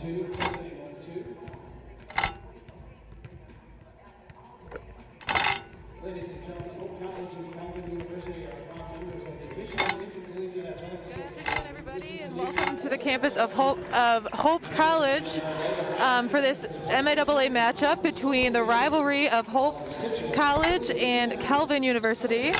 Ladies and gentlemen, Hope College and Calvin University are proud members of the Michigan Intercollegiate Athletics Association. Good afternoon, everybody, and welcome to the campus of Hope College for this NCAA matchup between the rivalry of Hope College and Calvin University.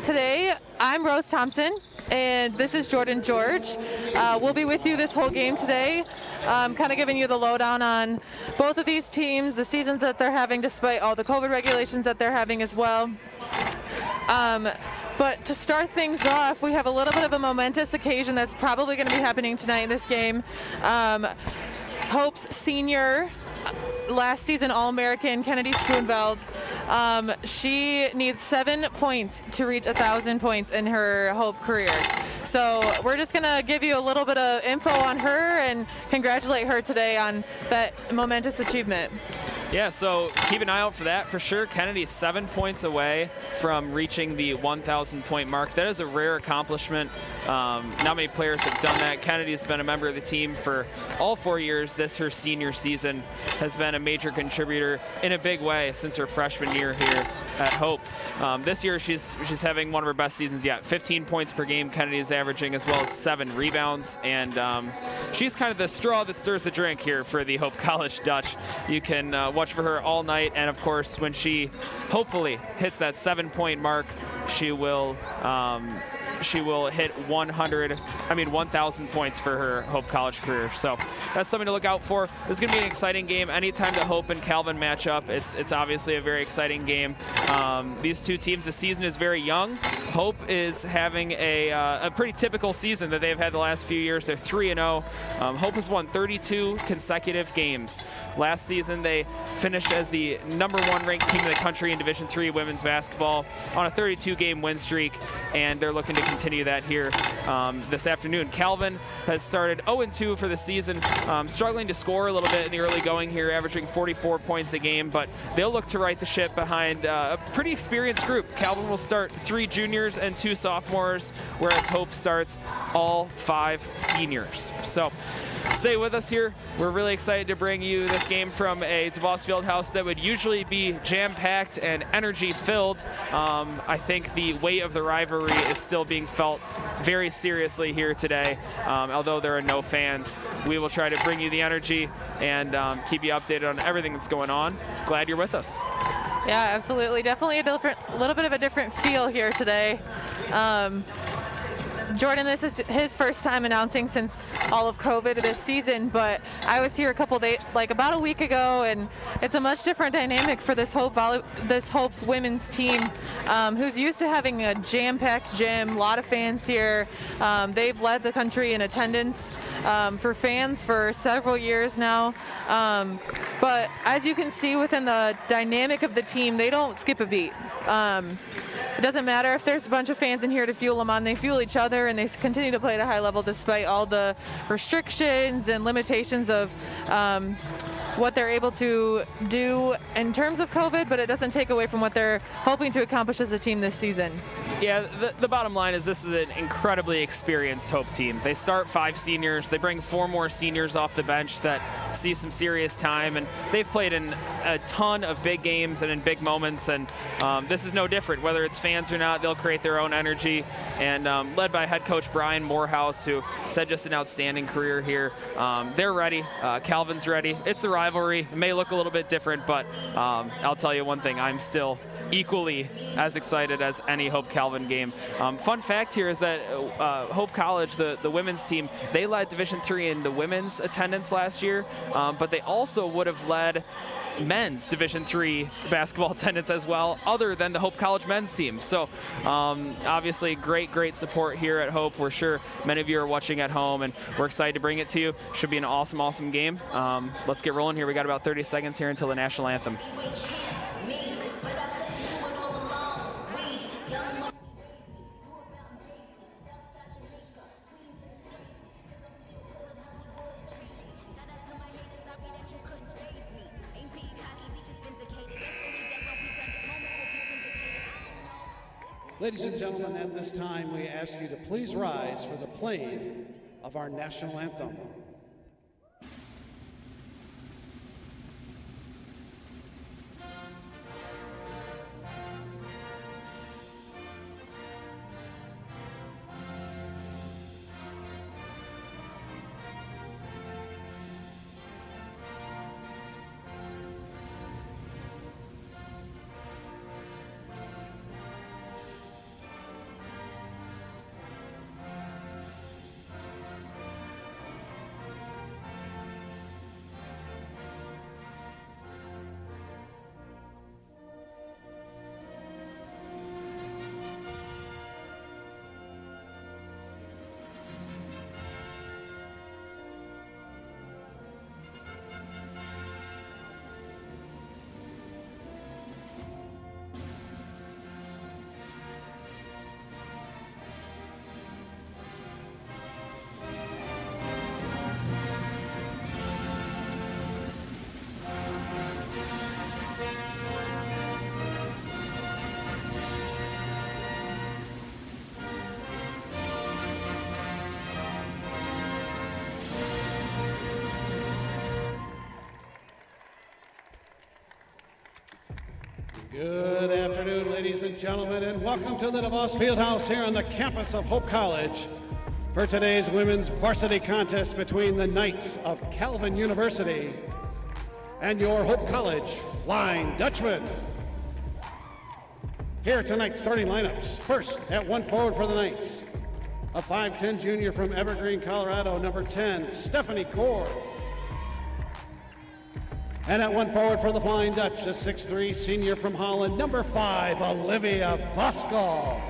Today, I'm Rose Thompson, and this is Jordan George. We'll be with you this whole game today, kind of giving you the lowdown on both of these teams, the seasons that they're having despite all the COVID regulations that they're having as well. But to start things off, we have a little bit of a momentous occasion that's probably going to be happening tonight in this game. Hope's senior, last season All-American, Kennedy Schoonveld, she needs 7 points to reach 1,000 points in her Hope career. So we're just going to give you a little bit of info on her and congratulate her today on that momentous achievement. Yeah, so keep an eye out for that for sure. Kennedy's 7 points away from reaching the 1,000 point mark. That is a rare accomplishment. Not many players have done that. Kennedy's been a member of the team for all 4 years. This, her senior season, has been a major contributor in a big way since her freshman year here at Hope. This year she's having one of her best seasons yet. 15 points per game Kennedy is averaging, as well as 7 rebounds. And she's kind of the straw that stirs the drink here for the Hope College Dutch. You can watch for her all night, and of course when she hopefully hits that 7 point mark, she will hit 1,000 points for her Hope College career. So that's something to look out for. This is going to be an exciting game. Anytime the Hope and Calvin match up, it's obviously a very exciting game. These two teams, the season is very young. Hope is having a pretty typical season that they've had the last few years. They're 3-0. Hope has won 32 consecutive games. Last season they finished as the #1 ranked team in the country in Division III women's basketball on a 32-game win streak, and they're looking to continue that here this afternoon. Calvin has started 0-2 for the season, struggling to score a little bit in the early going here, averaging 44 points a game, but they'll look to right the ship behind a pretty experienced group. Calvin will start 3 juniors and 2 sophomores, whereas Hope starts all 5 seniors. So stay with us here. We're really excited to bring you this game from a DeVos Fieldhouse that would usually be jam-packed and energy-filled. I think the weight of the rivalry is still being felt very seriously here today. Although there are no fans, we will try to bring you the energy and keep you updated on everything that's going on. Glad you're with us. Yeah, absolutely. Definitely a little bit of a different feel here today. Jordan, this is his first time announcing since all of COVID this season, but I was here about a week ago, and it's a much different dynamic for this Hope women's team, who's used to having a jam-packed gym, a lot of fans here. They've led the country in attendance for fans for several years now. But as you can see within the dynamic of the team, they don't skip a beat. It doesn't matter if there's a bunch of fans in here to fuel them on. They fuel each other, and they continue to play at a high level despite all the restrictions and limitations of what they're able to do in terms of COVID, but it doesn't take away from what they're hoping to accomplish as a team this season. Yeah, the bottom line is this is an incredibly experienced Hope team. They start 5 seniors. They bring 4 more seniors off the bench that see some serious time, and they've played in a ton of big games and in big moments, and this is no different. Whether it's fans or not, they'll create their own energy, and led by head coach Brian Morehouse, who said just an outstanding career here. They're ready. Calvin's ready. It's the rivalry. It may look a little bit different, but I'll tell you one thing. I'm still equally as excited as any Hope Calvin game. Fun fact here is that Hope College, the women's team, they led Division III in the women's attendance last year, but they also would have led men's Division III basketball attendance as well, other than the Hope College men's team. So obviously great support here at Hope. We're sure many of you are watching at home, and we're excited to bring it to you. Should be an awesome game. Let's get rolling here. We got about 30 seconds here until the national anthem. Ladies and gentlemen, at this time, we ask you to please rise for the playing of our national anthem. Good afternoon, ladies and gentlemen, and welcome to the DeVos Fieldhouse here on the campus of Hope College for today's women's varsity contest between the Knights of Calvin University and your Hope College Flying Dutchman. Here tonight, starting lineups. First, at one forward for the Knights, a 5'10 junior from Evergreen, Colorado, number 10, Stephanie Core. And at one forward for the Flying Dutch, a 6'3 senior from Holland, number 5, Olivia Voskuhl.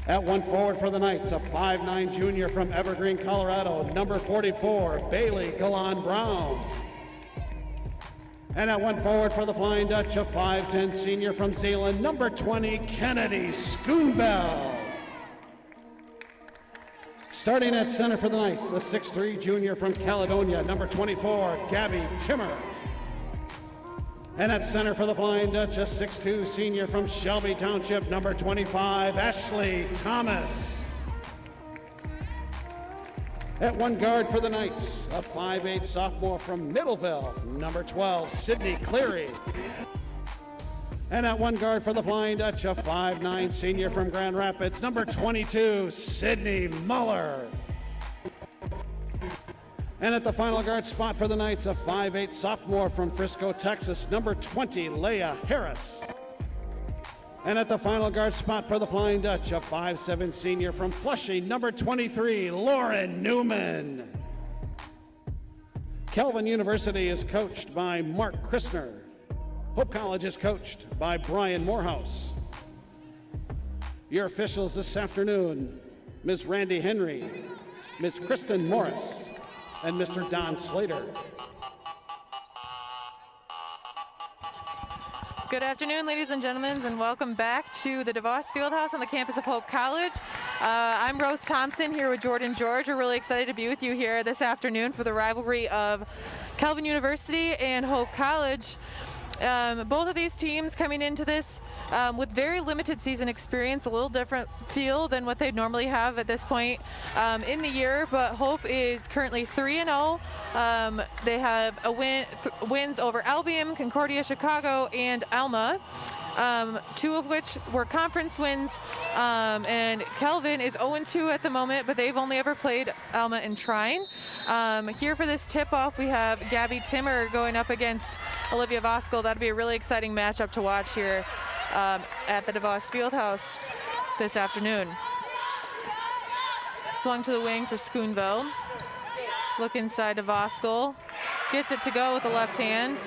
At one forward for the Knights, a 5'9 junior from Evergreen, Colorado, number 44, Bailey Galan Brown. And at one forward for the Flying Dutch, a 5'10 senior from Zeeland, number 20, Kennedy Schoonvel. Starting at center for the Knights, a 6'3 junior from Caledonia, number 24, Gabby Timmer. And at center for the Flying Dutch, a 6'2 senior from Shelby Township, number 25, Ashley Thomas. At one guard for the Knights, a 5'8 sophomore from Middleville, number 12, Sydney Cleary. And at one guard for the Flying Dutch, a 5'9 senior from Grand Rapids, number 22, Sydney Muller. And at the final guard spot for the Knights, a 5'8 sophomore from Frisco, Texas, number 20, Leah Harris. And at the final guard spot for the Flying Dutch, a 5'7 senior from Flushing, number 23, Lauren Newman. Calvin University is coached by Mark Christner. Hope College is coached by Brian Morehouse. Your officials this afternoon, Ms. Randy Henry, Ms. Kristen Morris, and Mr. Don Slater. Good afternoon, ladies and gentlemen, and welcome back to the DeVos Fieldhouse on the campus of Hope College. I'm Rose Thompson here with Jordan George. We're really excited to be with you here this afternoon for the rivalry of Calvin University and Hope College. Both of these teams coming into this with very limited season experience, a little different feel than what they normally have at this point in the year, but Hope is currently 3-0. They have wins over Albion, Concordia, Chicago, and Alma. Two of which were conference wins, and Calvin is 0-2 at the moment, but they've only ever played Alma and Trine. Here for this tip-off, we have Gabby Timmer going up against Olivia Voskuhl. That'd be a really exciting matchup to watch here at the DeVos Fieldhouse this afternoon. Swung to the wing for Schoonvel. Look inside to Voskuhl. Gets it to go with the left hand.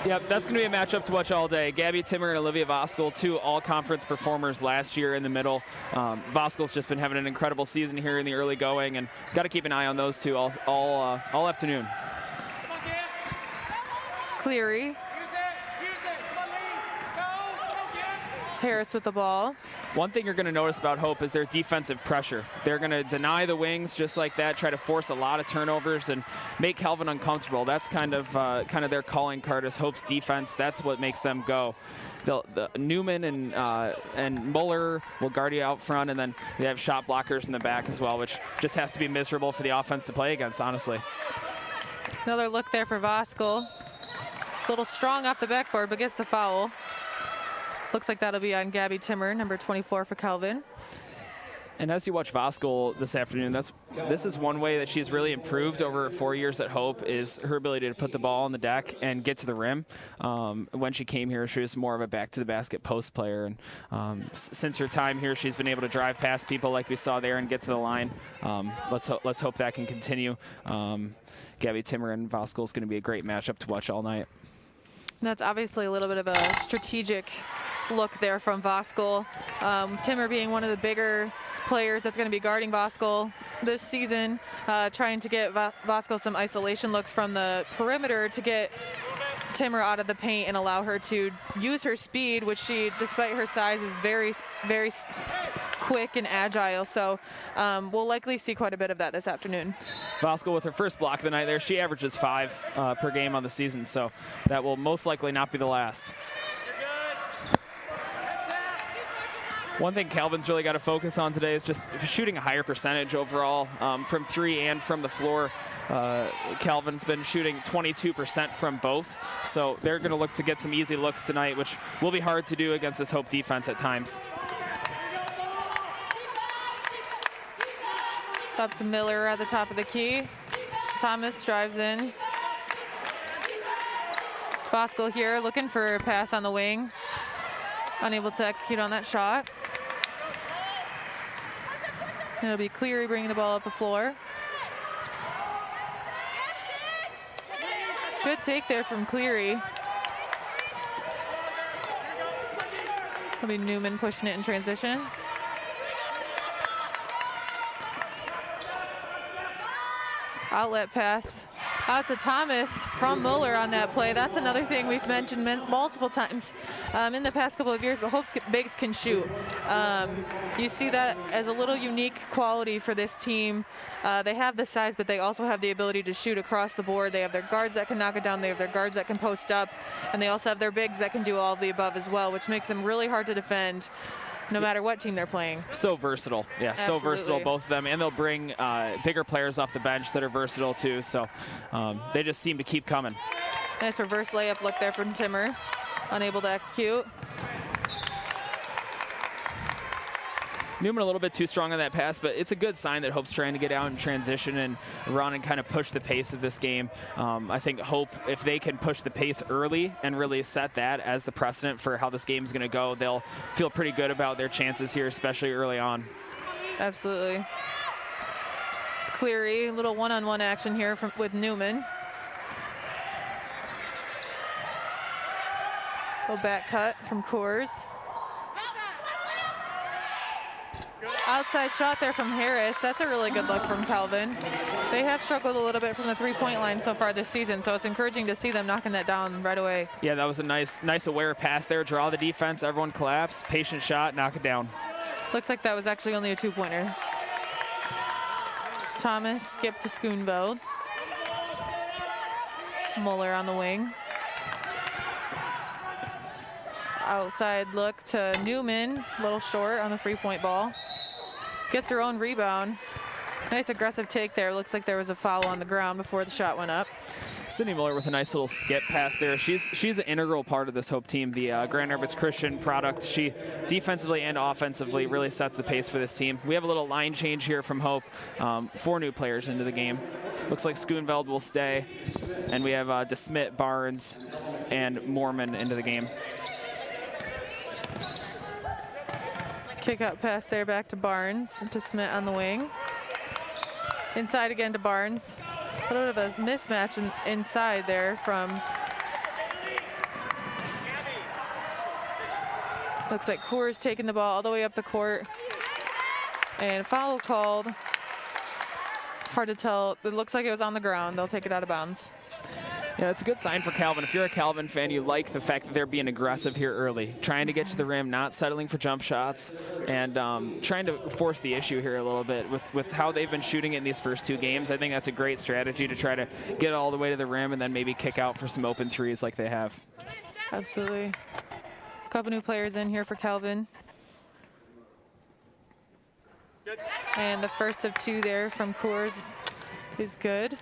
Yep, that's going to be a matchup to watch all day. Gabby Timmer and Olivia Voskuhl, two all-conference performers last year in the middle. Voskuhl's just been having an incredible season here in the early going, and got to keep an eye on those two all afternoon. Cleary. Harris with the ball. One thing you're going to notice about Hope is their defensive pressure. They're going to deny the wings just like that, try to force a lot of turnovers and make Calvin uncomfortable. That's kind of their calling card is Hope's defense. That's what makes them go. Newman and Muller will guard you out front, and then they have shot blockers in the back as well, which just has to be miserable for the offense to play against, honestly. Another look there for Voskuhl. A little strong off the backboard, but gets the foul. Looks like that'll be on Gabby Timmer, number 24 for Calvin. And as you watch Voskuhl this afternoon, this is one way that she's really improved over her 4 years at Hope, is her ability to put the ball on the deck and get to the rim. When she came here, she was more of a back-to-the-basket post player. And since her time here, she's been able to drive past people like we saw there and get to the line. Let's hope that can continue. Gabby Timmer and Voskuhl is going to be a great matchup to watch all night. And that's obviously a little bit of a strategic look there from Voskuhl. Timmer being one of the bigger players that's going to be guarding Voskuhl this season, trying to get Voskuhl some isolation looks from the perimeter to get Timmer out of the paint and allow her to use her speed, which she, despite her size, is very, very quick and agile. So we'll likely see quite a bit of that this afternoon. Voskuhl with her first block of the night there. She averages 5 per game on the season, so that will most likely not be the last. One thing Calvin's really got to focus on today is just shooting a higher percentage overall from 3 and from the floor. Calvin's been shooting 22% from both, so they're going to look to get some easy looks tonight, which will be hard to do against this Hope defense at times. Up to Miller at the top of the key. Thomas drives in. Bosco here looking for a pass on the wing. Unable to execute on that shot. It'll be Cleary bringing the ball up the floor. Good take there from Cleary. It'll be Newman pushing it in transition. Outlet pass out to Thomas from Mueller on that play. That's another thing we've mentioned multiple times in the past couple of years, but Hope's bigs can shoot. You see that as a little unique quality for this team. They have the size, but they also have the ability to shoot across the board. They have their guards that can knock it down. They have their guards that can post up, and they also have their bigs that can do all of the above as well, which makes them really hard to defend no matter what team they're playing. So versatile. Yeah, Absolutely. So versatile, both of them. And they'll bring bigger players off the bench that are versatile too. So they just seem to keep coming. Nice reverse layup look there from Timmer. Unable to execute. Newman a little bit too strong on that pass, but it's a good sign that Hope's trying to get out in transition and run and kind of push the pace of this game. I think Hope, if they can push the pace early and really set that as the precedent for how this game's going to go, they'll feel pretty good about their chances here, especially early on. Absolutely. Cleary, a little one-on-one action here with Newman. Little back cut from Coors. Outside shot there from Harris. That's a really good look from Calvin. They have struggled a little bit from the three-point line so far this season, so it's encouraging to see them knocking that down right away. Yeah, that was a nice aware pass there. Draw the defense, everyone collapse, patient shot, knock it down. Looks like that was actually only a two-pointer. Thomas skipped to Schoonveld. Mueller on the wing. Outside look to Newman, a little short on the three-point ball. Gets her own rebound. Nice aggressive take there. Looks like there was a foul on the ground before the shot went up. Sydney Mueller with a nice little skip pass there. She's an integral part of this Hope team, the Grand Rapids Christian product. She defensively and offensively really sets the pace for this team. We have a little line change here from Hope. 4 new players into the game. Looks like Schoonveld will stay. And we have DeSmit, Barnes, and Mormon into the game. Kick out pass there back to Barnes, to Smith on the wing. Inside again to Barnes. A little bit of a mismatch inside there from, looks like Coors taking the ball all the way up the court. And foul called. Hard to tell. It looks like it was on the ground. They'll take it out of bounds. Yeah, it's a good sign for Calvin. If you're a Calvin fan, you like the fact that they're being aggressive here early, trying to get to the rim, not settling for jump shots, and trying to force the issue here a little bit with how they've been shooting in these first 2 games. I think that's a great strategy to try to get all the way to the rim and then maybe kick out for some open threes like they have. Absolutely. A couple new players in here for Calvin. And the first of 2 there from Coors is good.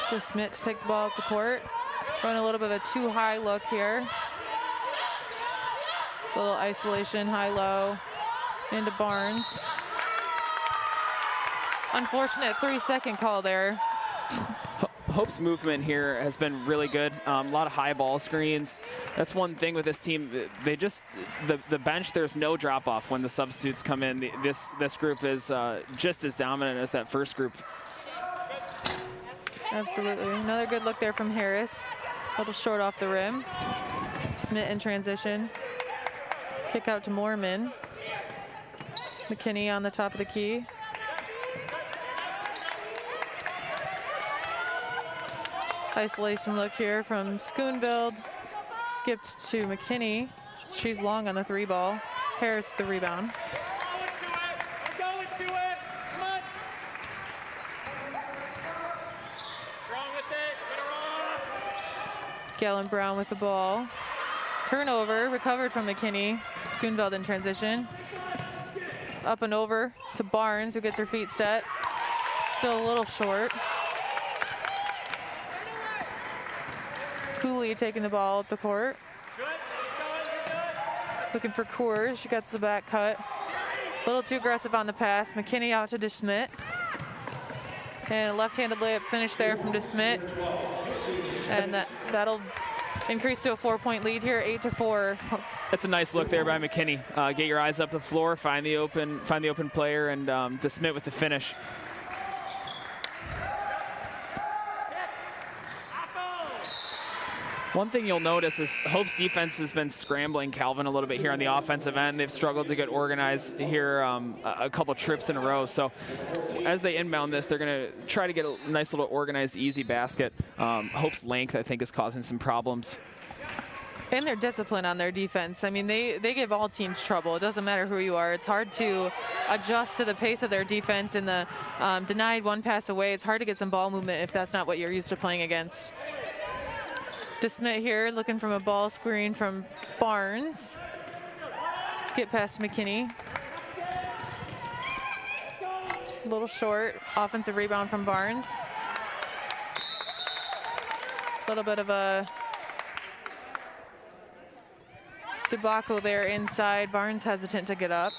Just Smith to take the ball up the court. Run a little bit of a too high look here. Little isolation, high-low, into Barnes. Unfortunate 3-second call there. Hope's movement here has been really good. A lot of high ball screens. That's one thing with this team. They just, the bench, there's no drop off when the substitutes come in. This group is just as dominant as that first group. Absolutely. Another good look there from Harris. A little short off the rim. Smith in transition. Kick out to Mormon. McKinney on the top of the key. Isolation look here from Schoonveld. Skipped to McKinney. She's long on the 3 ball. Harris the rebound. We're going to it. Galen Brown with the ball. Turnover, recovered from McKinney. Schoonveld in transition. Up and over to Barnes, who gets her feet set. Still a little short. Cooley taking the ball up the court. Looking for Coors, she gets the back cut. A little too aggressive on the pass. McKinney out to DeSmit. And a left-handed layup finish there from DeSmit. And that'll increase to a 4-point lead here, 8-4. That's a nice look there by McKinney. Get your eyes up the floor, find the open player, and DeSmit with the finish. One thing you'll notice is Hope's defense has been scrambling Calvin a little bit here on the offensive end. They've struggled to get organized here a couple trips in a row. So as they inbound this, they're going to try to get a nice little organized, easy basket. Hope's length, I think, is causing some problems. And their discipline on their defense. I mean, they give all teams trouble. It doesn't matter who you are. It's hard to adjust to the pace of their defense and the denied one pass away. It's hard to get some ball movement if that's not what you're used to playing against. DeSmit here looking from a ball screen from Barnes. Skip past McKinney. A little short. Offensive rebound from Barnes. A little bit of a debacle there inside. Barnes hesitant to get up.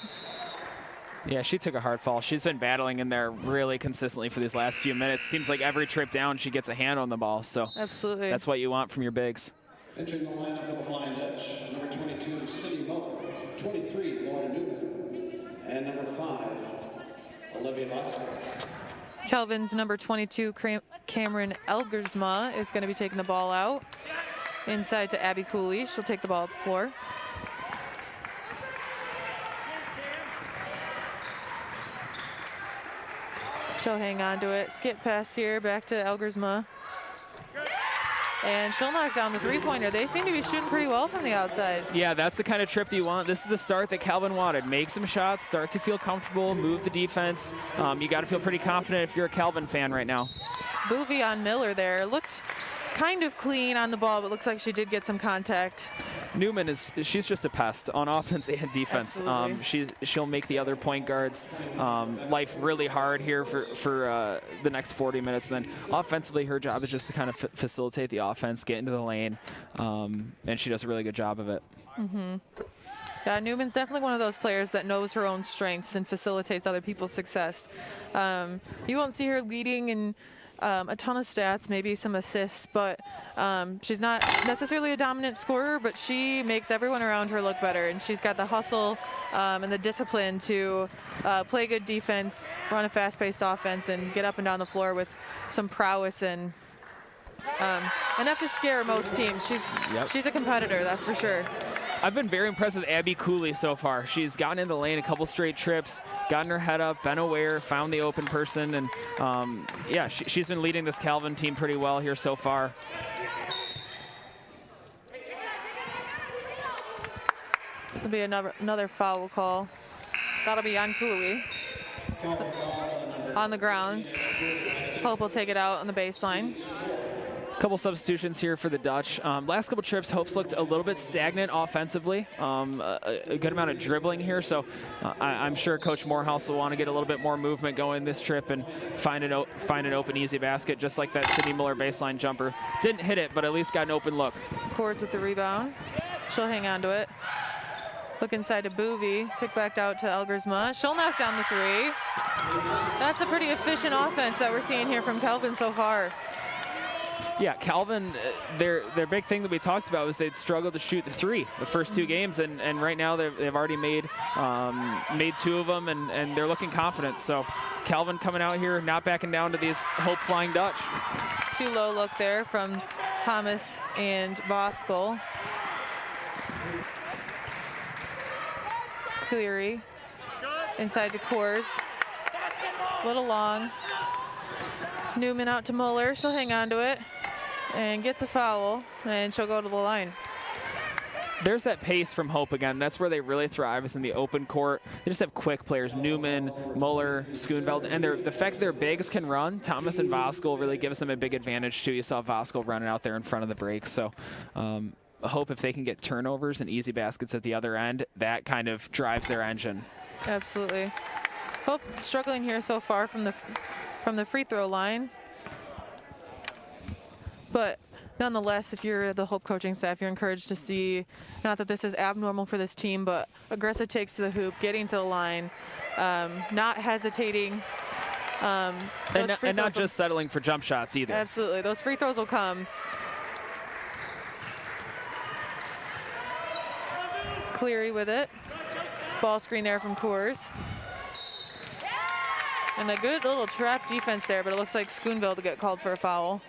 Yeah, she took a hard fall. She's been battling in there really consistently for these last few minutes. Seems like every trip down she gets a hand on the ball. So absolutely, that's what you want from your bigs. Entering the lineup for the Flying Dutch, number 22, Cindy Muller, 23, Laura Newman, and number 5, Olivia Bosco. Kelvin's number 22, Cameron Elgersma, is going to be taking the ball out. Inside to Abby Cooley. She'll take the ball at the floor. She'll hang on to it. Skip pass here, back to Elgersma. And she'll knock down the three-pointer. They seem to be shooting pretty well from the outside. Yeah, that's the kind of trip that you want. This is the start that Calvin wanted. Make some shots, start to feel comfortable, move the defense. You got to feel pretty confident if you're a Calvin fan right now. Boovie on Miller there. Looked kind of clean on the ball, but looks like she did get some contact. Newman she's just a pest on offense and defense. She'll make the other point guards life really hard here for the next 40 minutes. And then offensively, her job is just to kind of facilitate the offense, get into the lane, and she does a really good job of it. Mm-hmm. Yeah, Newman's definitely one of those players that knows her own strengths and facilitates other people's success. You won't see her leading in a ton of stats, maybe some assists, but she's not necessarily a dominant scorer, but she makes everyone around her look better, and she's got the hustle and the discipline to play good defense, run a fast-paced offense, and get up and down the floor with some prowess and enough to scare most teams. She's a competitor, that's for sure. I've been very impressed with Abby Cooley so far. She's gotten in the lane a couple straight trips, gotten her head up, been aware, found the open person, and yeah, she's been leading this Calvin team pretty well here so far. There'll be another foul call. That'll be on Cooley. On the ground. Hope will take it out on the baseline. Couple substitutions here for the Dutch. Last couple trips, Hope's looked a little bit stagnant offensively. A good amount of dribbling here, so I'm sure Coach Morehouse will want to get a little bit more movement going this trip and find an open, easy basket, just like that Sydney Miller baseline jumper. Didn't hit it, but at least got an open look. Cords with the rebound. She'll hang on to it. Look inside to Boovie. Kick back out to Elgersma. She'll knock down the three. That's a pretty efficient offense that we're seeing here from Kelvin so far. Yeah, Calvin, their big thing that we talked about was they'd struggled to shoot the three the first two games, and right now they've already made two of them, and they're looking confident. So Calvin coming out here, not backing down to these Hope Flying Dutch. Too low look there from Thomas and Voskuhl. Cleary inside to Coors. A little long. Newman out to Muller. She'll hang on to it and gets a foul, and she'll go to the line. there's that pace from Hope again. That's where they really thrive, is in the open court. They just have quick players, Newman, Muller, Schoonveld, and the fact that their bigs can run, Thomas and Voskuhl really gives them a big advantage too. You saw Voskuhl running out there in front of the break. So Hope, if they can get turnovers and easy baskets at the other end, that kind of drives their engine. Absolutely. Hope struggling here so far from the free throw line. But nonetheless, if you're the Hope coaching staff, you're encouraged to see, not that this is abnormal for this team, but aggressive takes to the hoop, getting to the line, not hesitating. And not just settling for jump shots either. Absolutely. Those free throws will come. Cleary with it. Ball screen there from Coors. And a good little trap defense there, but it looks like Schoonveld will get called for a foul.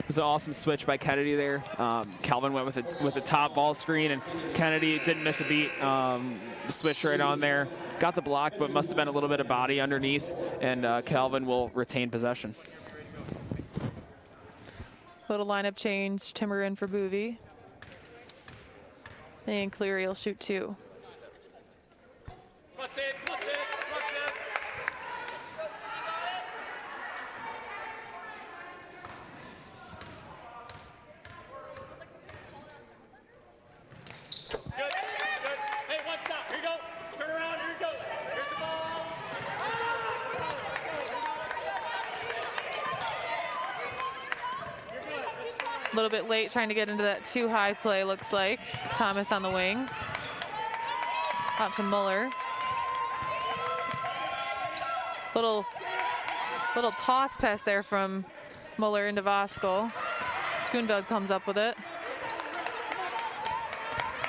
It was an awesome switch by Kennedy there. Calvin went with a top ball screen, and Kennedy didn't miss a beat. Switched right on there. Got the block, but must have been a little bit of body underneath, and Calvin will retain possession. Little lineup change. Timmer in for Boovie. And Cleary will shoot 2. What's it? What's it? What's it? Good, good. Hey, one stop. Here you go. Turn around. Here you go. Here's the ball. A little bit late trying to get into that too high play, looks like. Thomas on the wing. Out to Muller. Little toss pass there from Muller into Voskuhl. Schoonveld comes up with it.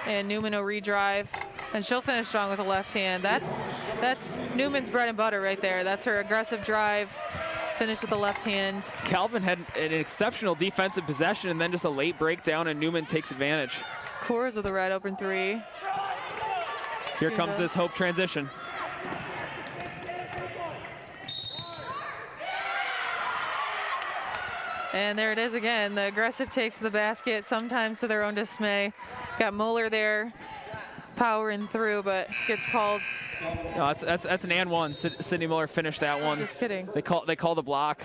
And Newman will redrive. And she'll finish strong with the left hand. That's Newman's bread and butter right there. That's her aggressive drive. Finish with the left hand. Calvin had an exceptional defensive possession, and then just a late breakdown, and Newman takes advantage. Coors with a red open 3. Here comes this Hope transition. And there it is again. The aggressive takes to the basket, sometimes to their own dismay. Got Muller there powering through, but gets called. No, that's an and one. Sydney Muller finished that one. Just kidding. They call the block.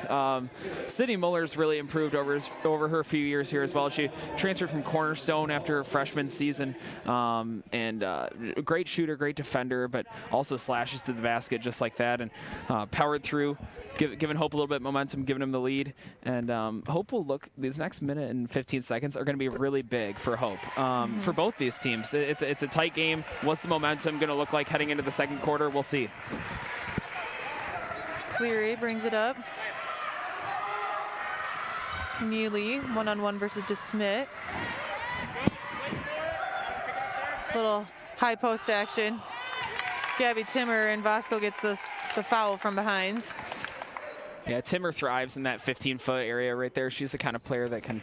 Sydney Muller's really improved over her few years here as well. She transferred from Cornerstone after her freshman season, and great shooter, great defender, but also slashes to the basket just like that, and powered through, giving Hope a little bit of momentum, giving them the lead. And Hope will look, these next minute and 15 seconds are going to be really big for Hope, for both these teams. It's a tight game. What's the momentum going to look like heading into the second quarter? We'll see. Cleary brings it up. Neely, one-on-one versus DeSmit. Little high post action. Gabby Timmer, and Voskuhl gets the foul from behind. Yeah, Timmer thrives in that 15-foot area right there. She's the kind of player that can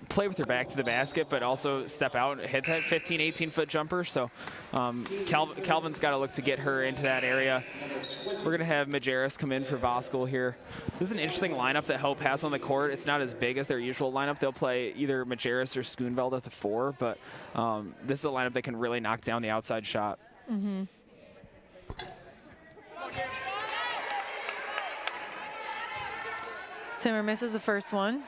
play with her back to the basket, but also step out and hit that 15, 18-foot jumper. So Calvin's got to look to get her into that area. We're going to have Majerus come in for Voskuhl here. This is an interesting lineup that Hope has on the court. It's not as big as their usual lineup. They'll play either Majerus or Schoonveld at the 4, but this is a lineup that can really knock down the outside shot. Mm-hmm. Timmer misses the first one.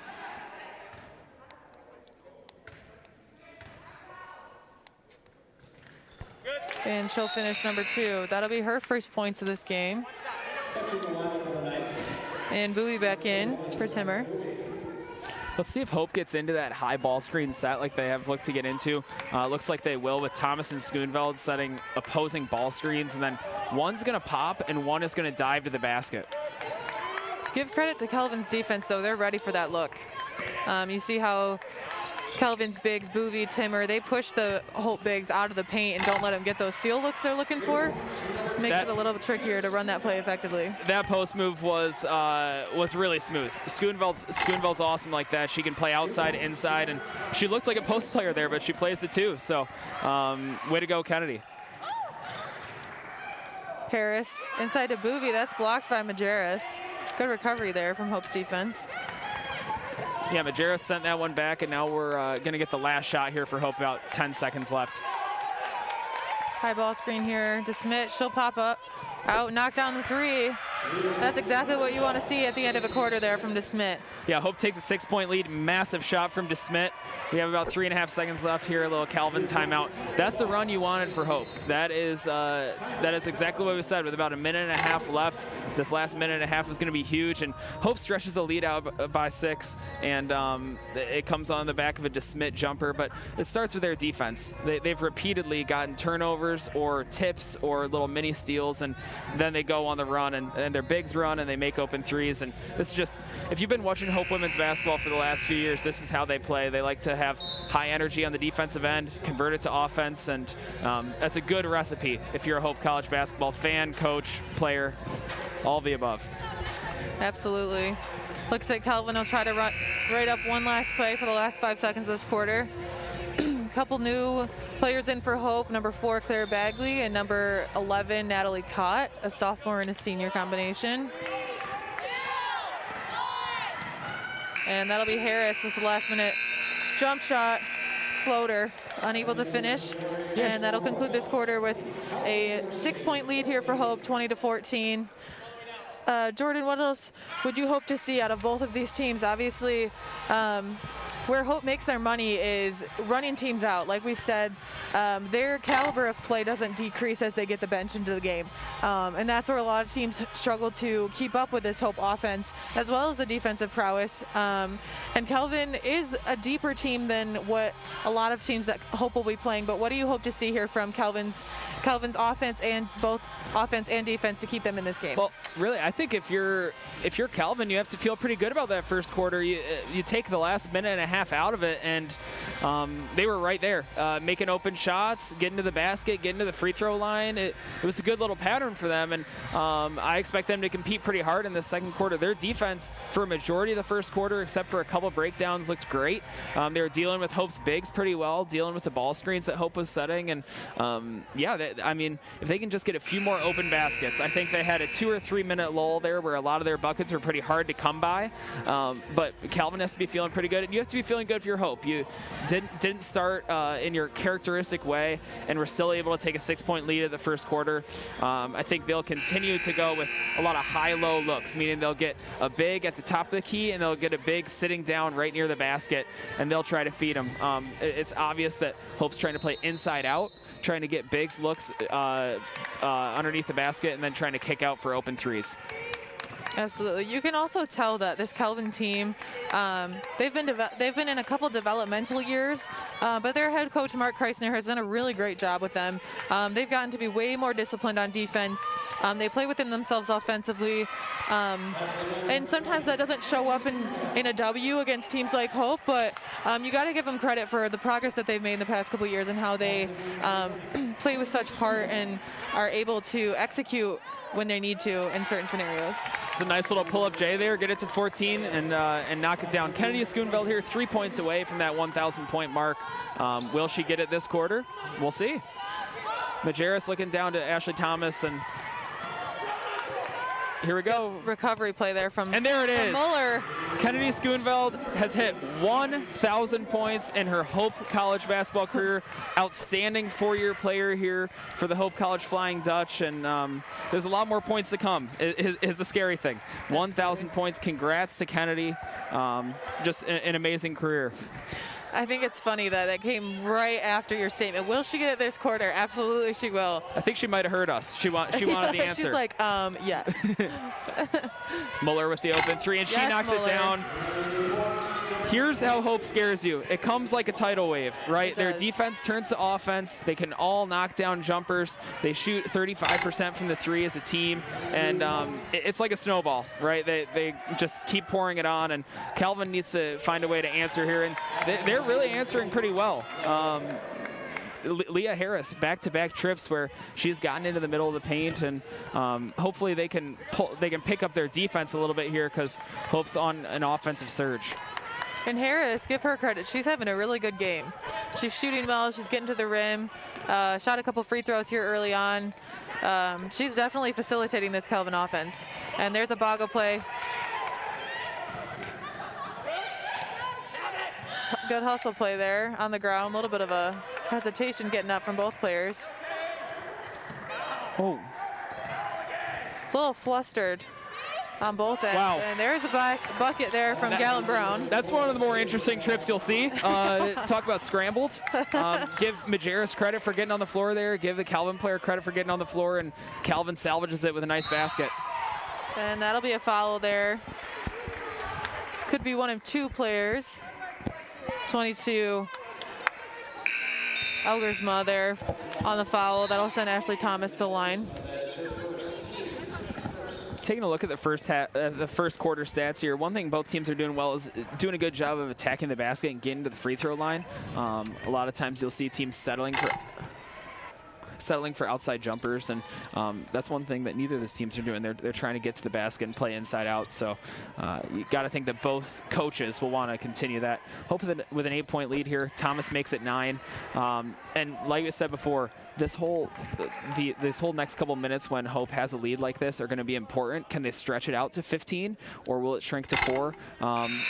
And she'll finish number 2. That'll be her first points of this game. And Bowie back in for Timmer. Let's see if Hope gets into that high ball screen set like they have looked to get into. Looks like they will, with Thomas and Schoonveld setting opposing ball screens, and then one's going to pop and one is going to dive to the basket. Give credit to Kelvin's defense, though. They're ready for that look. You see how Kelvin's bigs, Boovie, Timmer, they push the Hope bigs out of the paint and don't let them get those seal looks they're looking for. Makes it a little bit trickier to run that play effectively. That post move was really smooth. Schoonveld's awesome like that. She can play outside, inside, and she looks like a post player there, but she plays the 2. So way to go, Kennedy. Harris inside to Boovie. That's blocked by Majerus. Good recovery there from Hope's defense. Yeah, Majerus sent that one back, and now we're going to get the last shot here for Hope, about 10 seconds left. High ball screen here. DeSmit, she'll pop up. Out, knock down the three. That's exactly what you want to see at the end of a quarter there from DeSmit. Yeah, Hope takes a 6-point lead. Massive shot from DeSmit. We have about 3.5 seconds left here. A little Calvin timeout. That's the run you wanted for Hope. That is exactly what we said. With about a minute and a half left, this last minute and a half was going to be huge. And Hope stretches the lead out by 6, and it comes on the back of a DeSmit jumper. But it starts with their defense. They've repeatedly gotten turnovers or tips or little mini steals, and then they go on the run, and their bigs run, and they make open threes. And this is just, if you've been watching Hope women's basketball for the last few years, this is how they play. They like to have high energy on the defensive end, convert it to offense, and that's a good recipe if you're a Hope College basketball fan, coach, player, all of the above. Absolutely. Looks like Calvin will try to run right up one last play for the last 5 seconds of this quarter. Couple new players in for Hope, number 4, Claire Bagley, and number 11, Natalie Cott, a sophomore and a senior combination. And that'll be Harris with the last minute jump shot, floater, unable to finish. And that'll conclude this quarter with a 6-point lead here for Hope, 20-14. Jordan, what else would you hope to see out of both of these teams? Obviously, where Hope makes their money is running teams out. Like we've said, their caliber of play doesn't decrease as they get the bench into the game. And that's where a lot of teams struggle to keep up with this Hope offense, as well as the defensive prowess. And Calvin is a deeper team than what a lot of teams that Hope will be playing. But what do you hope to see here from Calvin's offense, and both offense and defense, to keep them in this game? Well, really, I think if you're Calvin, you have to feel pretty good about that first quarter. You take the last minute and a half out of it, and they were right there, making open shots, getting to the basket, getting to the free throw line. It was a good little pattern for them, and I expect them to compete pretty hard in the second quarter. Their defense for a majority of the first quarter, except for a couple breakdowns, looked great. They were dealing with Hope's bigs pretty well, dealing with the ball screens that Hope was setting, and I mean, if they can just get a few more open baskets. I think they had a 2 or 3 minute lull there where a lot of their buckets were pretty hard to come by, but Calvin has to be feeling pretty good, and you have to be feeling good for your Hope. You didn't start in your characteristic way, and were still able to take a 6-point lead at the first quarter. I think they'll continue to go with a lot of high-low looks, meaning they'll get a big at the top of the key, and they'll get a big sitting down right near the basket, and they'll try to feed them. It's obvious that Hope's trying to play inside out, trying to get bigs looks underneath the basket, and then trying to kick out for open threes. Absolutely. You can also tell that this Calvin team, they've been in a couple developmental years, but their head coach Mark Kreisner has done a really great job with them. They've gotten to be way more disciplined on defense. They play within themselves offensively, and sometimes that doesn't show up in a W against teams like Hope, but you got to give them credit for the progress that they've made in the past couple years and how they play with such heart and are able to execute when they need to in certain scenarios. It's a nice little pull-up J there, get it to 14 and knock it down. Kennedy Schoonveld here, 3 points away from that 1,000-point mark. Will she get it this quarter? We'll see. Majerus looking down to Ashley Thomas, and here we go. Good recovery play there from And there it is. Muller. Kennedy Schoonveld has hit 1,000 points in her Hope College basketball career. Outstanding 4-year player here for the Hope College Flying Dutch, and there's a lot more points to come, is the scary thing. 1,000 points. Congrats to Kennedy. Just an amazing career. I think it's funny that it came right after your statement. Will she get it this quarter? Absolutely she will. I think she might have heard us. She wanted the answer. She's like, yes. Muller with the open three, and she knocks Muller. it down. Here's how Hope scares you. It comes like a tidal wave, right? Their defense turns to offense. They can all knock down jumpers. They shoot 35% from the three as a team, and it's like a snowball, right? They just keep pouring it on, and Calvin needs to find a way to answer here, and they're really answering pretty well. Leah Harris, back-to-back trips where she's gotten into the middle of the paint, and hopefully they can pick up their defense a little bit here, because Hope's on an offensive surge. And Harris, give her credit. She's having a really good game. She's shooting well. She's getting to the rim. Shot a couple free throws here early on. She's definitely facilitating this Calvin offense. And there's a Bago play. Good hustle play there on the ground. A little bit of a hesitation getting up from both players. Oh. A little flustered on both ends. Wow. And there's a bucket there from Gallon Brown. That's one of the more interesting trips you'll see. Talk about scrambled. Give Majerus credit for getting on the floor there. Give the Calvin player credit for getting on the floor, and Calvin salvages it with a nice basket. And that'll be a foul there. Could be one of two players. 22. Elgersma there on the foul. That'll send Ashley Thomas to the line. Taking a look at the first quarter stats here, one thing both teams are doing well is doing a good job of attacking the basket and getting to the free throw line. A lot of times you'll see teams settling for outside jumpers, and that's one thing that neither of these teams are doing. They're trying to get to the basket and play inside out. So you got to think that both coaches will want to continue that. Hope with an 8-point lead here, Thomas makes it 9. And like I said before, this whole next couple minutes when Hope has a lead like this are going to be important. Can they stretch it out to 15, or will it shrink to 4?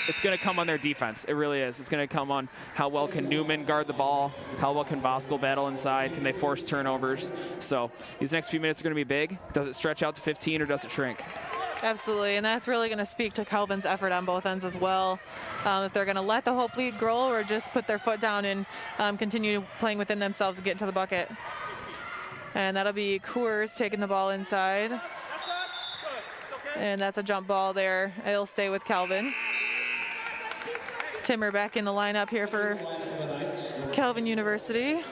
It's going to come on their defense. It really is. It's going to come on how well can Newman guard the ball, how well can Voskuhl battle inside, can they force turnovers. So these next few minutes are going to be big. Does it stretch out to 15 or does it shrink? Absolutely, and that's really going to speak to Calvin's effort on both ends as well. If they're going to let the Hope lead grow or just put their foot down and continue playing within themselves and get into the bucket. And that'll be Coors taking the ball inside. And that's a jump ball there. It'll stay with Calvin. Timmer back in the lineup here for Calvin University.